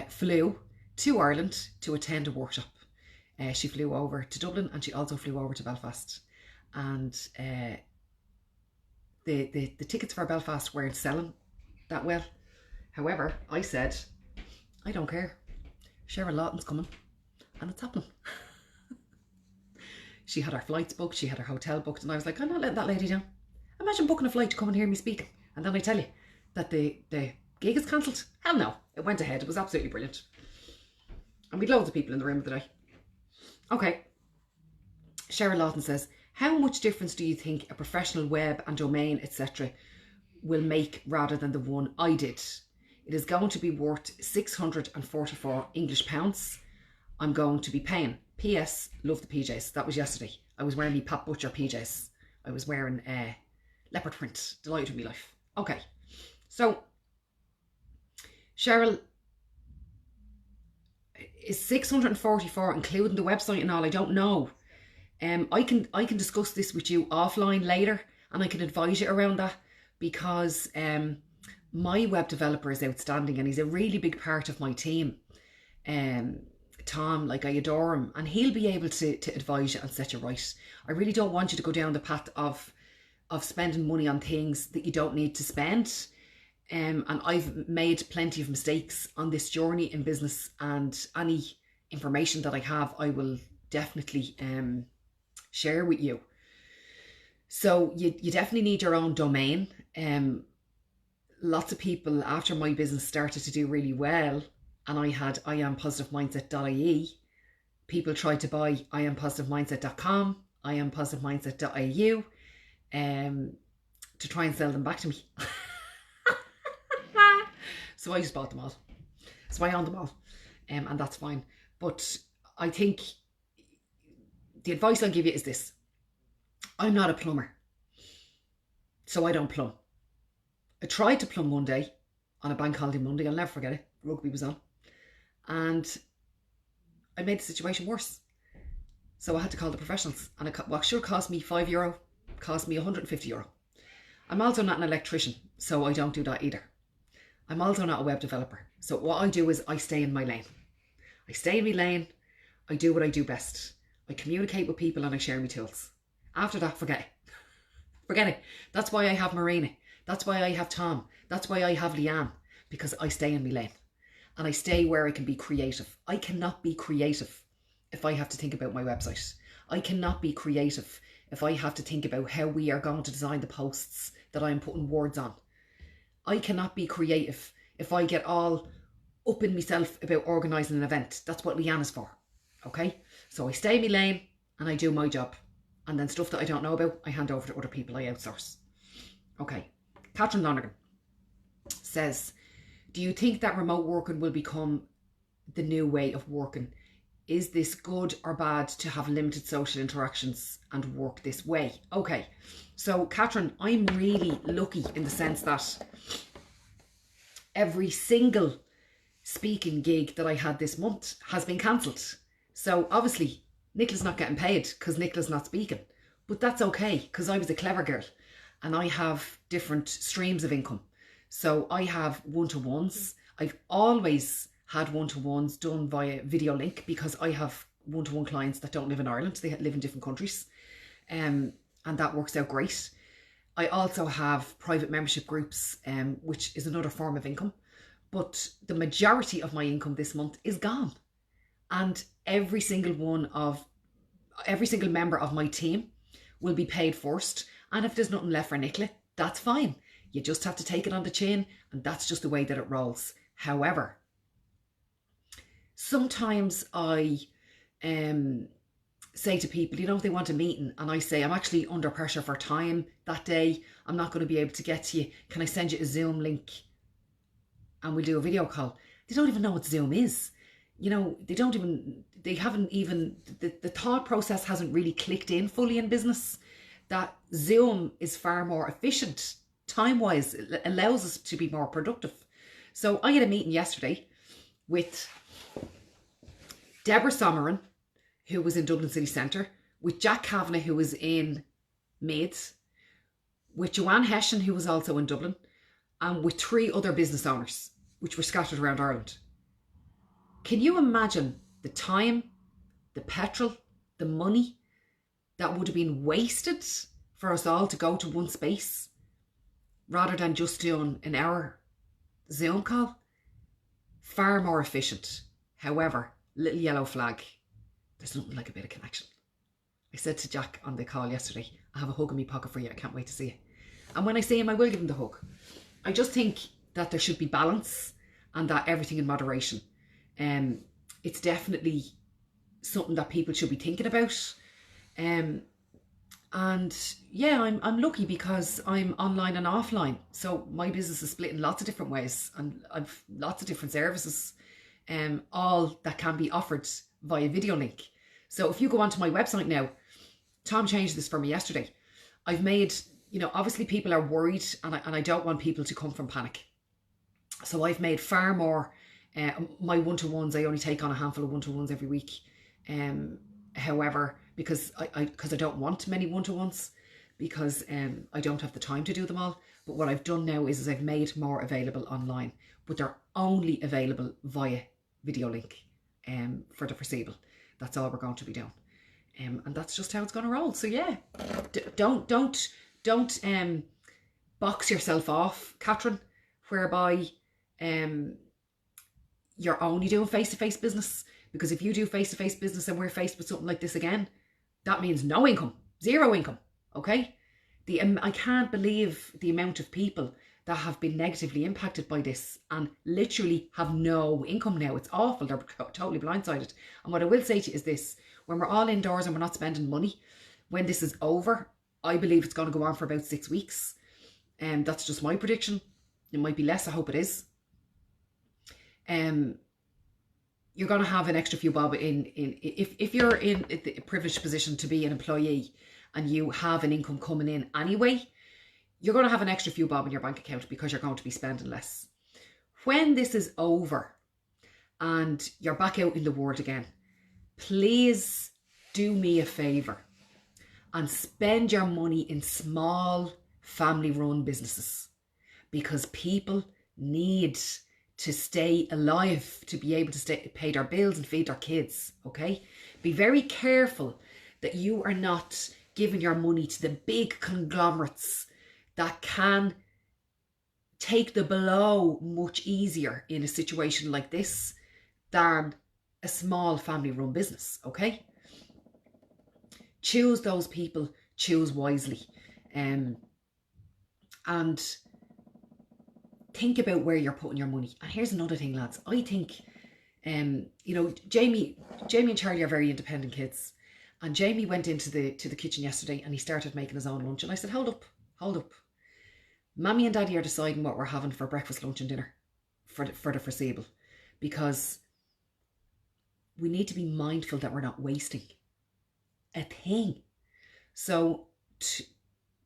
flew to Ireland to attend a workshop. She flew over to Dublin, and she also flew over to Belfast. And the tickets for Belfast weren't selling that well. However, I said, I don't care. Cheryl Lawton's coming, and it's happening. She had her flights booked, she had her hotel booked, and I was like, I'm not letting that lady down. Imagine booking a flight to come and hear me speak, and then I tell you that the gig is cancelled. Hell no, it went ahead. It was absolutely brilliant. And we'd loads of people in the room of the day. Okay. Cheryl Lawton says, how much difference do you think a professional web and domain, etc. will make rather than the one I did? It is going to be worth 644 English pounds. I'm going to be paying. P.S. Love the PJs. That was yesterday. I was wearing me Pat Butcher PJs. I was wearing leopard print. Delighted with me life. Okay. So Cheryl, is 644 including the website and all? I don't know. I can discuss this with you offline later, and I can advise you around that, because my web developer is outstanding and he's a really big part of my team. Tom, like, I adore him, and he'll be able to advise you and set you right. I really don't want you to go down the path of spending money on things that you don't need to spend. And I've made plenty of mistakes on this journey in business, and any information that I have, I will definitely share with you. So you definitely need your own domain. Lots of people after my business started to do really well, and I had iampositivemindset.ie, people tried to buy iampositivemindset.com, iampositivemindset.au, to try and sell them back to me. So I just bought them all. So I own them all, and that's fine. But I think the advice I'll give you is this. I'm not a plumber, so I don't plumb. I tried to plumb one day on a bank holiday Monday. I'll never forget it. Rugby was on, and I made the situation worse. So I had to call the professionals, and what should cost me €5 cost me €150. I'm also not an electrician, so I don't do that either. I'm also not a web developer. So what I do is I stay in my lane. I stay in my lane. I do what I do best. I communicate with people and I share my tools. After that, forget it. Forget it. That's why I have Marina. That's why I have Tom. That's why I have Leanne. Because I stay in my lane. And I stay where I can be creative. I cannot be creative if I have to think about my website. I cannot be creative if I have to think about how we are going to design the posts that I'm putting words on. I cannot be creative if I get all up in myself about organising an event. That's what Leanne is for. Okay? So I stay in my lane and I do my job. And then stuff that I don't know about, I hand over to other people. I outsource. Okay. Catherine Lonergan says, do you think that remote working will become the new way of working? Is this good or bad to have limited social interactions and work this way? Okay, so Catherine, I'm really lucky in the sense that every single speaking gig that I had this month has been cancelled. So obviously Nicola's not getting paid because Nicola's not speaking, but that's okay because I was a clever girl and I have different streams of income. So I have one-to-ones. I've always had one-to-ones done via video link because I have one-to-one clients that don't live in Ireland. They live in different countries, and that works out great. I also have private membership groups, which is another form of income, but the majority of my income this month is gone, and every single member of my team will be paid first, and if there's nothing left for Nicola, that's fine. You just have to take it on the chin, and that's just the way that it rolls. However, sometimes I say to people, if they want a meeting, and I say, I'm actually under pressure for time that day. I'm not going to be able to get to you. Can I send you a Zoom link? And we'll do a video call. They don't even know what Zoom is. They haven't even, the thought process hasn't really clicked in fully in business. That Zoom is far more efficient time-wise. It allows us to be more productive. So I had a meeting yesterday with Deborah Sommerin, who was in Dublin City Centre, with Jack Kavanagh, who was in Meads, with Joanne Hession, who was also in Dublin, and with 3 other business owners, which were scattered around Ireland. Can you imagine the time, the petrol, the money that would have been wasted for us all to go to one space rather than just doing an hour Zoom call? Far more efficient. However, little yellow flag. There's nothing like a bit of connection. I said to Jack on the call yesterday, I have a hug in my pocket for you. I can't wait to see you. And when I see him, I will give him the hug. I just think that there should be balance and that everything in moderation. It's definitely something that people should be thinking about. And yeah, I'm lucky because I'm online and offline. So my business is split in lots of different ways, and I've lots of different services, all that can be offered via video link. So if you go onto my website now, Tom changed this for me yesterday. I've made, obviously people are worried, and I don't want people to come from panic. So I've made far more. My one-to-ones, I only take on a handful of one-to-ones every week. However, because I don't want many one-to-ones, because I don't have the time to do them all. But what I've done now is I've made more available online, but they're only available via video link for the foreseeable. That's all we're going to be doing. And that's just how it's going to roll. So yeah, don't box yourself off, Catherine, whereby you're only doing face-to-face business. Because if you do face-to-face business and we're faced with something like this again, that means no income, zero income, okay? I can't believe the amount of people that have been negatively impacted by this and literally have no income now. It's awful. They're totally blindsided. And what I will say to you is this: when we're all indoors and we're not spending money, when this is over, I believe it's going to go on for about 6 weeks. And that's just my prediction. It might be less. I hope it is. You're going to have an extra few bob if you're in the privileged position to be an employee and you have an income coming in anyway, you're going to have an extra few bob in your bank account because you're going to be spending less. When this is over and you're back out in the world again, please do me a favour and spend your money in small family-run businesses, because people need to stay alive to be able to pay their bills and feed their kids, okay? Be very careful that you are not giving your money to the big conglomerates that can take the blow much easier in a situation like this than a small family-run business, okay? Choose those people, choose wisely, and think about where you're putting your money. And here's another thing, lads. I think, Jamie and Charlie are very independent kids. And Jamie went into the kitchen yesterday and he started making his own lunch. And I said, hold up. Mammy and Daddy are deciding what we're having for breakfast, lunch and dinner for the foreseeable. Because we need to be mindful that we're not wasting a thing. So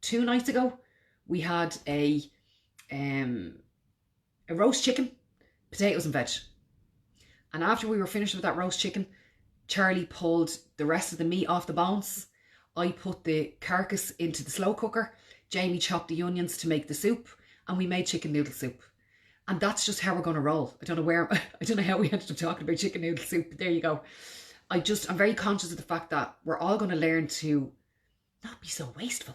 2 nights ago, we had a roast chicken, potatoes and veg. And after we were finished with that roast chicken, Charlie pulled the rest of the meat off the bones. I put the carcass into the slow cooker. Jamie chopped the onions to make the soup, and we made chicken noodle soup. And that's just how we're going to roll. I don't know how we ended up talking about chicken noodle soup, but there you go. I'm very conscious of the fact that we're all going to learn to not be so wasteful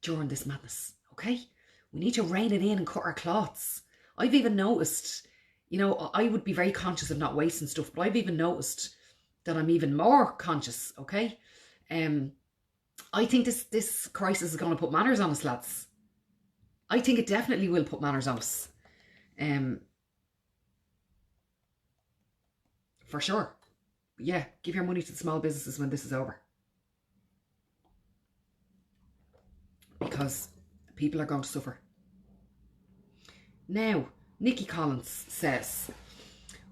during this madness, okay? We need to rein it in and cut our cloths. I've even noticed, I would be very conscious of not wasting stuff, but I've even noticed that I'm even more conscious, okay? I think this crisis is going to put manners on us, lads. I think it definitely will put manners on us. For sure. But yeah, give your money to the small businesses when this is over. Because people are going to suffer. Now, Nikki Collins says,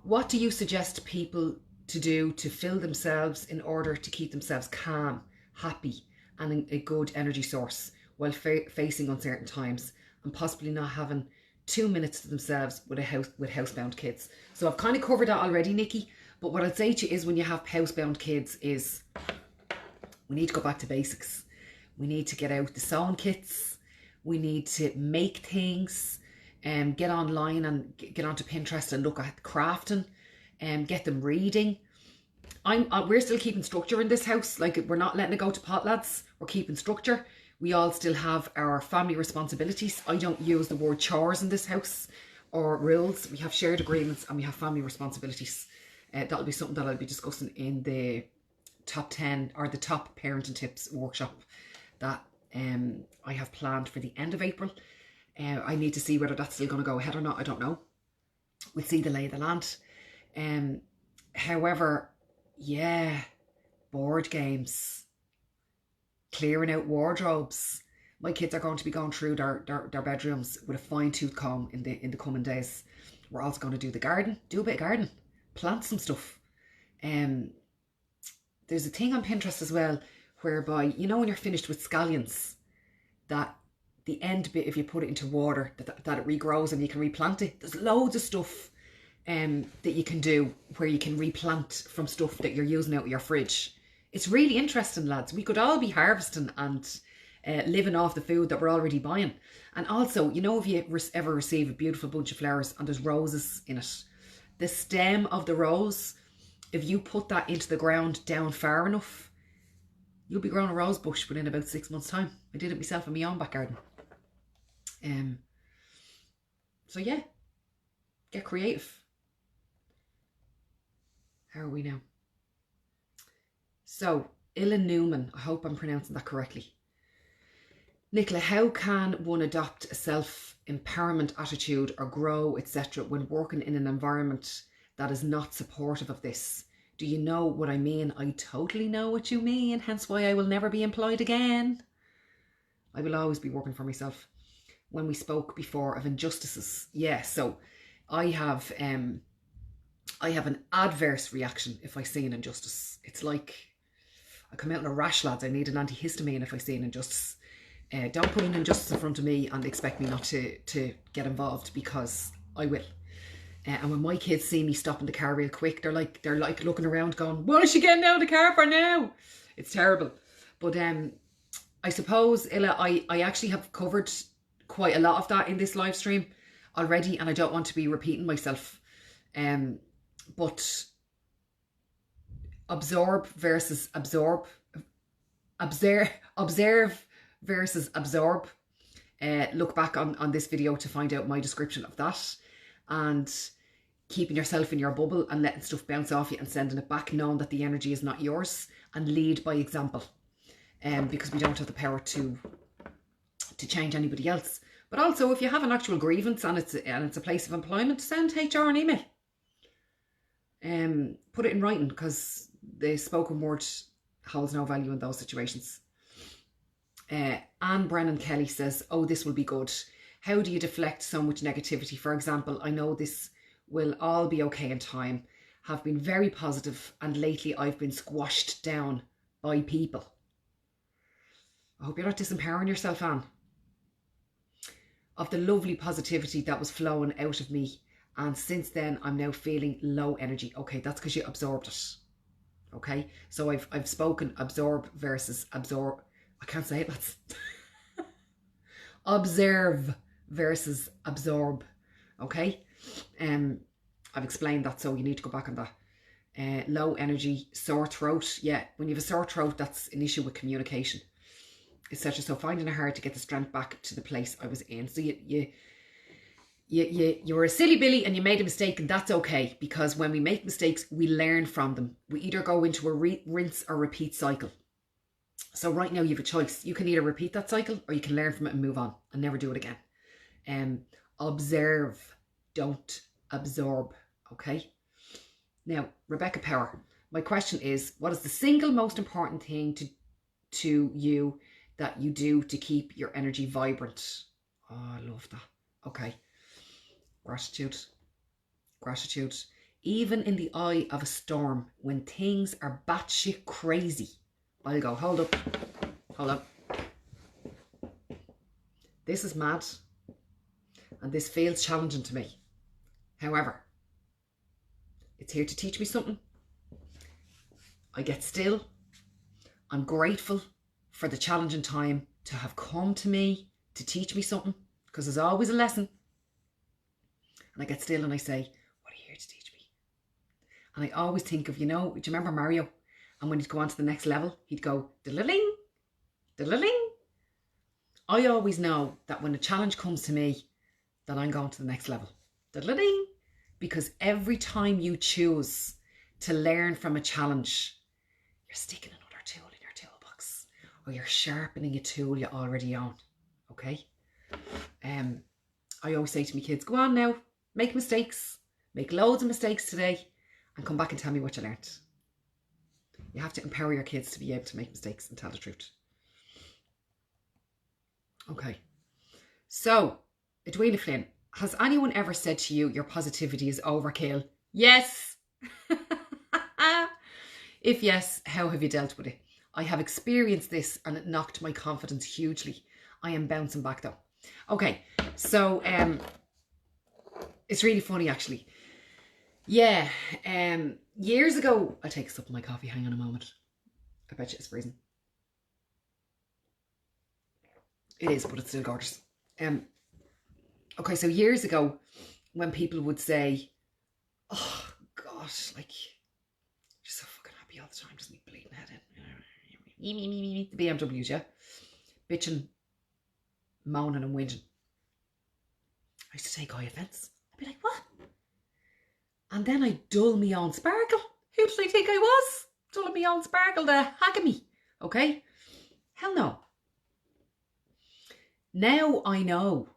what do you suggest people to do to fill themselves in order to keep themselves calm, happy, and a good energy source while facing uncertain times and possibly not having 2 minutes to themselves with housebound kids? So I've kind of covered that already, Nikki. But what I'd say to you is, when you have housebound kids, is we need to go back to basics. We need to get out the sewing kits. We need to make things, get online and get onto Pinterest and look at crafting, and get them reading. We're still keeping structure in this house. Like, we're not letting it go to pot, lads. We're keeping structure. We all still have our family responsibilities. I don't use the word chores in this house or rules. We have shared agreements and we have family responsibilities. That'll be something that I'll be discussing in the top 10 or the top parenting tips workshop that I have planned for the end of April. I need to see whether that's still going to go ahead or not. I don't know. We'll see the lay of the land. However, yeah, board games, clearing out wardrobes. My kids are going to be going through their bedrooms with a fine-tooth comb in the coming days. We're also going to do the garden, do a bit of garden, plant some stuff. There's a thing on Pinterest as well whereby, when you're finished with scallions, that the end bit, if you put it into water, that it regrows and you can replant it. There's loads of stuff that you can do where you can replant from stuff that you're using out of your fridge. It's really interesting, lads. We could all be harvesting and living off the food that we're already buying. And also, you know, if you ever receive a beautiful bunch of flowers and there's roses in it, the stem of the rose, if you put that into the ground down far enough, you'll be growing a rose bush within about 6 months' time. I did it myself in my own back garden. So yeah, get creative. How are we now? So, Illa Newman, I hope I'm pronouncing that correctly. Nicola, how can one adopt a self-empowerment attitude or grow, etc., when working in an environment that is not supportive of this? Do you know what I mean? I totally know what you mean, hence why I will never be employed again. I will always be working for myself. When we spoke before of injustices, yeah, so I have an adverse reaction if I see an injustice. It's like I come out in a rash, lads. I need an antihistamine if I see an injustice. Don't put an injustice in front of me and expect me not to get involved, because I will. And when my kids see me stopping the car real quick, they're like looking around going, what is she getting out of the car for now? It's terrible. But I suppose, Illa, I actually have covered quite a lot of that in this live stream already, and I don't want to be repeating myself. But observe versus absorb. Observe versus absorb. Look back on this video to find out my description of that. And keeping yourself in your bubble and letting stuff bounce off you and sending it back, knowing that the energy is not yours, and lead by example. Because we don't have the power to change anybody else. But also, if you have an actual grievance and it's a place of employment, send HR an email. Put it in writing, because the spoken word holds no value in those situations. Anne Brennan Kelly says, oh, this will be good. How do you deflect so much negativity? For example, I know this will all be okay in time. Have been very positive, and lately I've been squashed down by people. I hope you're not disempowering yourself, Anne. Of the lovely positivity that was flowing out of me, and since then I'm now feeling low energy. Okay, that's because you absorbed it. Okay, so I've spoken absorb versus absorb. I can't say it. Let's observe versus absorb. Okay, I've explained that, so you need to go back on that. Low energy, sore throat. Yeah, when you have a sore throat, that's an issue with communication, etc. So finding it hard to get the strength back to the place I was in. So you were a silly Billy and you made a mistake, and that's okay, because when we make mistakes, we learn from them. We either go into a rinse or repeat cycle. So right now you have a choice. You can either repeat that cycle, or you can learn from it and move on and never do it again. Observe, don't absorb. Okay. Now, Rebecca Power, my question is, what is the single most important thing to you that you do to keep your energy vibrant? Oh, I love that. Okay. Gratitude. Even in the eye of a storm, when things are batshit crazy, I'll go, hold up. This is mad, and this feels challenging to me. However, it's here to teach me something. I get still. I'm grateful for the challenging time to have come to me to teach me something, because there's always a lesson. And I get still and I say, what are you here to teach me? And I always think of, do you remember Mario? And when he'd go on to the next level, he'd go, diddling, diddling. I always know that when a challenge comes to me, that I'm going to the next level. Diddling. Because every time you choose to learn from a challenge, you're sticking another tool in your toolbox, or you're sharpening a tool you already own. Okay? I always say to my kids, go on now, make mistakes, make loads of mistakes today, and come back and tell me what you learned. You have to empower your kids to be able to make mistakes and tell the truth. Okay. So, Edwina Flynn, has anyone ever said to you your positivity is overkill? Yes. If yes, how have you dealt with it? I have experienced this and it knocked my confidence hugely. I am bouncing back though. Okay, so it's really funny actually. Yeah, years ago, I'll take a sip of my coffee. Hang on a moment. I bet you it's freezing. It is, but it's still gorgeous. Okay, so years ago, when people would say, "Oh gosh, like you're so fucking happy all the time, just me bleeding head in." The BMWs, yeah, bitching, moaning, and whinging. I used to take high offence. I'd be like, "What?" And then I dull me own sparkle. Who did I think I was? Dulling me own sparkle to hack at me. Okay? Hell no. Now I know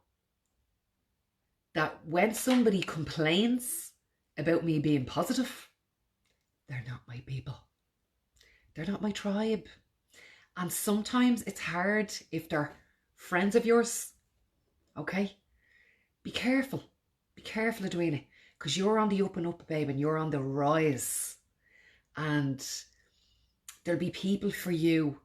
that when somebody complains about me being positive, they're not my people. They're not my tribe. And sometimes it's hard if they're friends of yours. Okay? Be careful. Be careful of doing it. Because you're on the up and up, babe, and you're on the rise. And there'll be people for you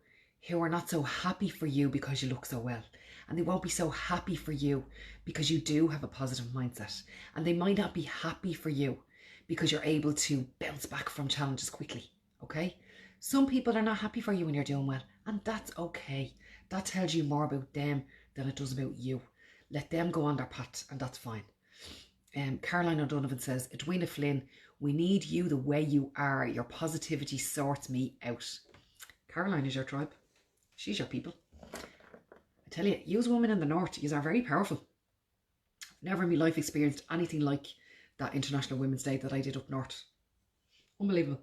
who are not so happy for you because you look so well. And they won't be so happy for you because you do have a positive mindset. And they might not be happy for you because you're able to bounce back from challenges quickly. Okay? Some people are not happy for you when you're doing well. And that's okay. That tells you more about them than it does about you. Let them go on their path and that's fine. Caroline O'Donovan says, Edwina Flynn, we need you the way you are. Your positivity sorts me out. Caroline is your tribe. She's your people. I tell you, you women in the north, you are very powerful. Never in my life experienced anything like that International Women's Day that I did up north. Unbelievable.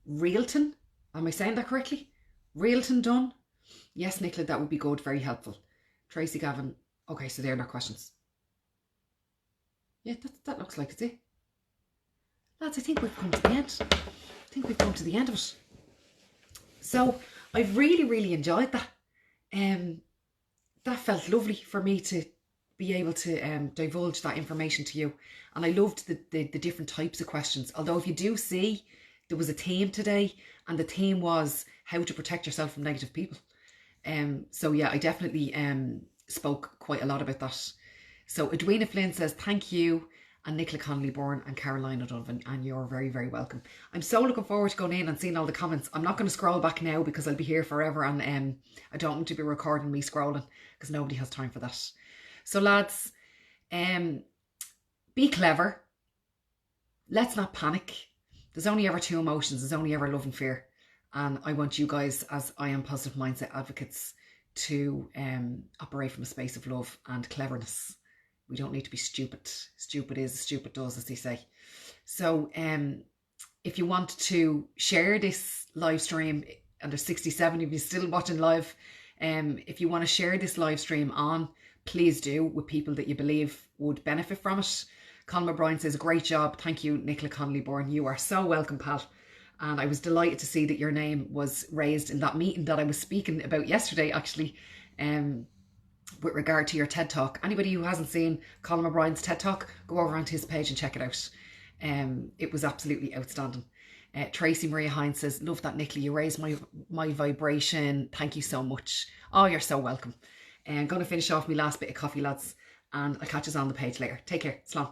Reelton, am I saying that correctly? Reelton done? Yes, Nicola, that would be good, very helpful. Tracy Gavin, okay, so they're not questions. Yeah, that looks like it's it. Lads, I think we've come to the end. I think we've come to the end of it. So I've really, really enjoyed that. That felt lovely for me to be able to divulge that information to you. And I loved the different types of questions. Although if you do see, there was a theme today, and the theme was how to protect yourself from negative people. So yeah, I definitely spoke quite a lot about that. So Edwina Flynn says, thank you, and Nicola Connolly Bourne and Caroline O'Donovan, and you're very, very welcome. I'm so looking forward to going in and seeing all the comments. I'm not going to scroll back now because I'll be here forever, and I don't want to be recording me scrolling because nobody has time for that. So lads, be clever. Let's not panic. There's only ever two emotions. There's only ever love and fear. And I want you guys, as I am positive mindset advocates, to operate from a space of love and cleverness. We don't need to be stupid. Stupid is, stupid does, as they say. So if you want to share this live stream, and there's 67 of you still watching live, if you want to share this live stream on, please do, with people that you believe would benefit from it. Colin O'Brien says, great job. Thank you, Nicola Connolly Bourne. You are so welcome, pal. And I was delighted to see that your name was raised in that meeting that I was speaking about yesterday, actually, with regard to your TED Talk. Anybody who hasn't seen Colin O'Brien's TED Talk, go over onto his page and check it out. It was absolutely outstanding. Tracy Maria Hines says, love that, Nicola. You raised my vibration. Thank you so much. Oh, you're so welcome. I'm going to finish off my last bit of coffee, lads, and I'll catch us on the page later. Take care. Slán.